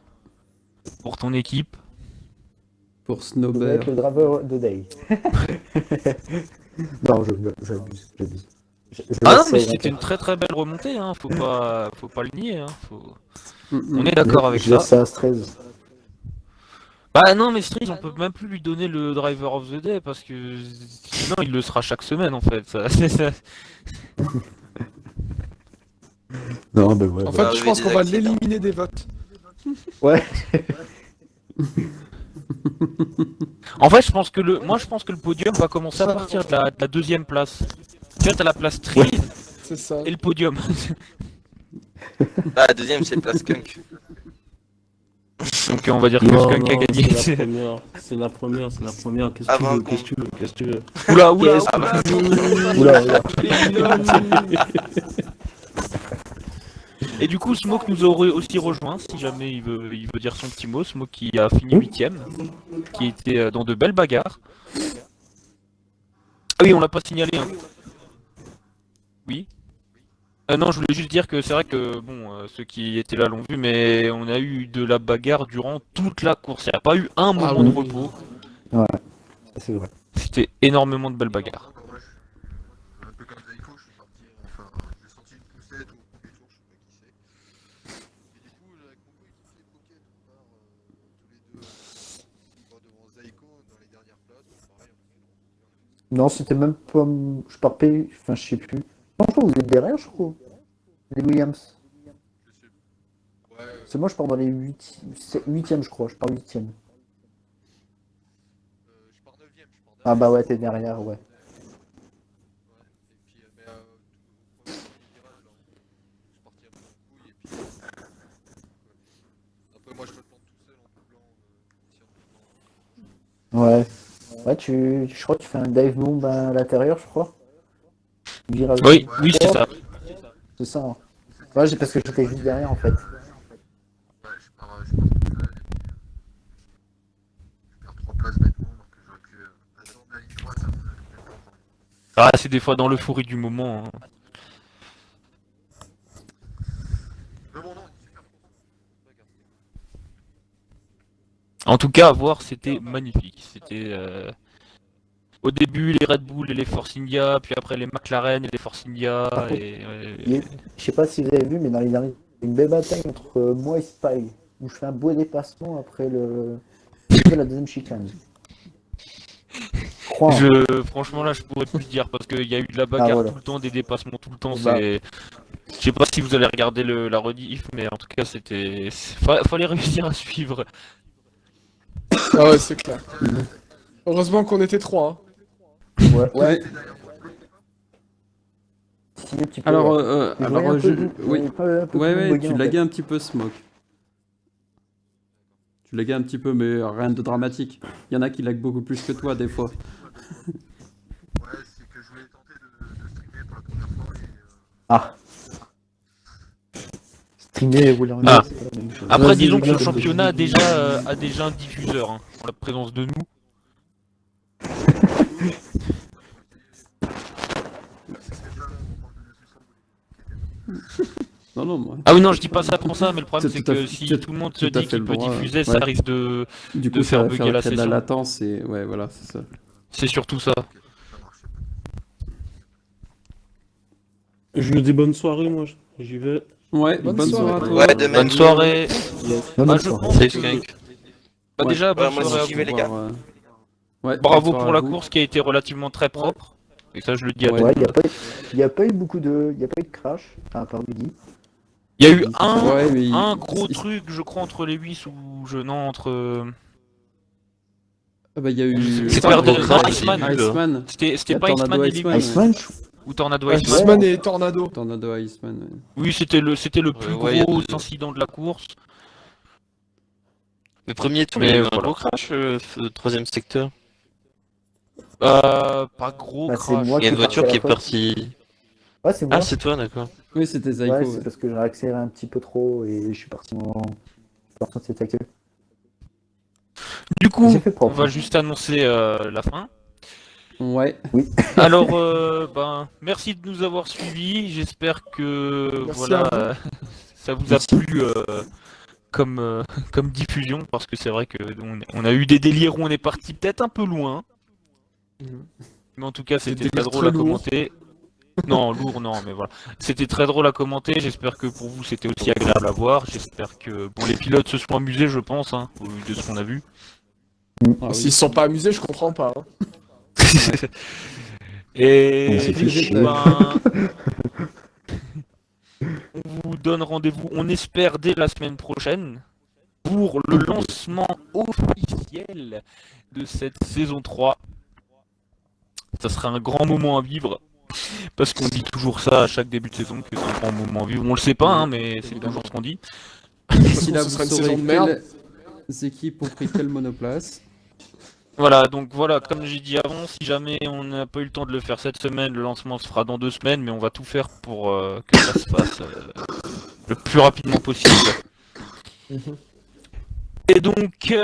pour ton équipe. Pour Ça doit Snowbird. être le driver de Day. Non, j'abuse. Ah non, mais l'essaye, c'était hein. une très très belle remontée, hein. Faut pas le nier, hein. Mm, On mm. est d'accord avec Je laisse ça. ça à 13. Bah non, mais Street, on peut même plus lui donner le driver of the day parce que sinon il le sera chaque semaine en fait. Ça. Non, mais ouais. En fait, je arriver pense des qu'on va accidents. l'éliminer des votes. Ouais. En fait, je pense que le podium va commencer à partir de la deuxième place. Tu vois, t'as la place Trees C'est ça. et le podium. Ah, la deuxième, c'est Place Skunk. Donc on va dire que Non, Skunk a non, gagné. c'est la première. Qu'est-ce que Avant tu veux, qu'on- qu'est-ce que tu veux. Oula, oula, Yes. oula. Oula, oula. Et du coup, Smoke nous aurait aussi rejoint, si jamais il veut dire son petit mot. Smoke qui a fini 8ème, qui était dans de belles bagarres. Ah oui, on l'a pas signalé. Hein. Oui. Non, je voulais juste dire que c'est vrai que bon, ceux qui étaient là l'ont vu, mais on a eu de la bagarre durant toute la course. Il n'y a pas eu un moment de oui. repos. Ça, c'est vrai. C'était énormément de belles bagarres. Un peu comme Zaiko, je suis parti, enfin, j'ai senti une poussette au premier tour, je sais pas qui c'est. Et du coup, avec mon coéquipier Pocket, on part tous les deux devant Zaiko dans les dernières places. Pareil, Non, c'était même pas. Je pars P. Enfin, je sais plus. Non, je crois que vous êtes derrière, je crois. Les Williams. je sais. Ouais, C'est moi, je pars dans les 8e, je crois. Je pars 8e. je pars 9ème, je pars derrière. Ah bah ouais, t'es derrière, ouais. Ouais. Et puis, mais au premier virage, là, je suis parti un peu en couille, et puis. Après, moi, je me plante tout seul en doublant, Ouais. Ouais, je crois que tu fais un dive bomb à l'intérieur, je crois. Virage. Oui, oui, c'est ça. C'est ça. Hein. Ouais, parce que j'étais juste derrière, en fait. Ouais, je pars tout seul, et puis. Je perds 3 places bêtement, donc j'aurais pu attendre la ligne droite, ça me fait longtemps. Ah, c'est des fois dans l'euphorie du moment. Hein. Mais bon, non, super content. En tout cas, à voir, c'était magnifique. C'était au début les Red Bull et les Force India, puis après les McLaren et les Force India. Par contre, Et, Je sais pas si vous avez vu, mais dans les derniers, il y a une belle bataille entre moi et Spy, où je fais un beau dépassement après la deuxième chicane. Crois. Hein. Franchement, là, je pourrais plus dire parce qu'il y a eu de la bagarre voilà. tout le temps, des dépassements tout le temps. Bah. Je sais pas si vous allez regarder la rediff, mais en tout cas, fallait réussir à suivre. Ah ouais, c'est clair. Heureusement qu'on était 3. Hein. Ouais. Si, un petit peu, Alors, ouais. Je voyais un peu oui. un peu Ouais, tout ouais, bugger, tu en laguais fait. un petit peu Smoke. Tu laguais un petit peu, mais rien de dramatique. Il y en a qui laguent beaucoup plus que toi, des fois. Ouais, c'est que je voulais tenter de streamer pour la première fois et. Ah. Streamer et rouler en Ah. c'est pas la même chose. Après, Vas-y, disons les que gars, le comme championnat je dis. a déjà un diffuseur, hein, en la présence de nous. Non, non, moi. Ah oui, non, je dis pas ça pour ça, mais le problème C'est c'est tout à que fait- si tout- tout le monde se tout à dit fait qu'il le peut droit, diffuser, ouais. ça risque de Du coup, faire ça bugger la créer de la session. latence et. Ouais, voilà, c'est ça. C'est surtout ça. Ça marchait pas. Je lui dis bonne soirée, moi. J'y vais. Ouais, Bonne bonne soirée. soirée à toi. Ouais, de même. Bonne soirée. Non, Ah, mais je ça va. pense Salut que- Skunk. Bah Ouais. déjà, bonne moi aussi, soirée à j'y vous. vais, les gars. Ouais, Bravo bonne soirée pour à la vous. course qui a été relativement très propre. Et ça, je le dis à Ouais. tout Ouais, le monde. il n'y a pas eu beaucoup de. Il n'y a pas eu de crash. Enfin, à part midi. Il y a eu un, Ouais, mais un gros truc, je crois, entre les 8 ou je. Non, entre. Ah bah, il y a eu. C'était pas un pas gros crash, Iceman. c'est nul, là. Iceman. C'était pas Tornado Iceman et les Iceman, 8 Iceman, ou Tornado Ouais, Iceman. Iceman et Tornado. Tornado Iceman. Ouais. Oui, c'était le plus Ouais, gros y a de- incident de la course. Le premier tour, Mais il y a eu un voilà. gros crash, troisième secteur. Pas gros Bah, c'est crash. moi Il y a une qui voiture partais qui à est la partie. Ouais, c'est moi. Ah, c'est toi, d'accord. Oui, c'était Zaiko. Ouais, Ouais, c'est parce que j'ai accéléré un petit peu trop et je suis parti en cette queue. Du coup, J'ai fait on propre. va juste annoncer la fin. Ouais. Alors, merci de nous avoir suivis. J'espère que Merci voilà, à ça vous a plu comme diffusion, parce que c'est vrai que on a eu des délires où on est parti peut-être un peu loin. Mais en tout cas, c'était Des très délires drôle à très lourds. commenter. Non, lourd, non, mais voilà. C'était très drôle à commenter. J'espère que pour vous, c'était aussi agréable à voir. J'espère que les pilotes se sont amusés, je pense, hein, au vu de ce qu'on a vu. Ah, S'ils se sont pas amusés, je comprends pas. Hein. Et On s'est fait du chier. coup, on vous donne rendez-vous, on espère, dès la semaine prochaine pour le lancement officiel de cette saison 3. Ça sera un grand moment à vivre. Parce qu'on dit toujours ça à chaque début de saison, que c'est un grand moment à vivre. On le sait pas, hein, mais c'est toujours ce qu'on dit. D'ici là, Ce vous sera une saurez saison de merde. quelles équipes ont pris quelle monoplace. Voilà, donc voilà, comme j'ai dit avant, si jamais on n'a pas eu le temps de le faire cette semaine, le lancement se fera dans 2 semaines, mais on va tout faire pour que ça se fasse le plus rapidement possible. Et donc,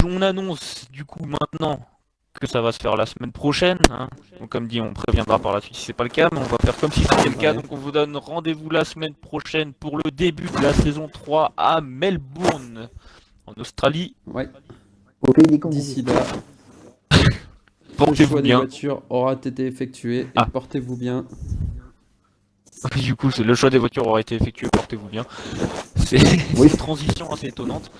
on annonce du coup maintenant que ça va se faire la semaine prochaine. Hein. Donc comme dit, on préviendra par la suite si c'est pas le cas, mais on va faire comme si c'était le cas. Donc on vous donne rendez-vous la semaine prochaine pour le début de la saison 3 à Melbourne, en Australie. Ouais. Au pays des kangourous. D'ici là, le Portez-vous choix des bien. voitures aura été effectué. Et Ah. portez-vous bien. Du coup, le choix des voitures aura été effectué, portez-vous bien. C'est Oui. une transition assez étonnante.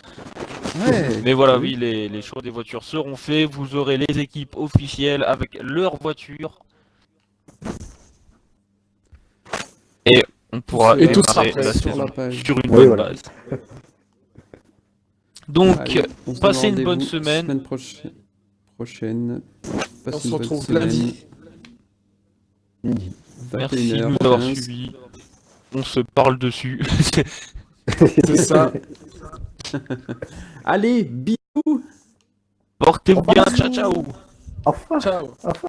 Ouais. Mais voilà, oui, les choix des voitures seront faits. Vous aurez les équipes officielles avec leurs voitures. Et on pourra Et tout sera démarrer prêt la sur saison la page. sur une Oui, bonne voilà. base. Donc, Allez, on se donne passez une bonne rendez-vous semaine. prochaine. On Passez se une bonne retrouve semaine. lundi. Merci de nous avoir 21h15. suivis. On se parle dessus. C'est ça. Allez, bisous. Portez-vous bien, ciao ciao. Enfin, Ciao. enfin.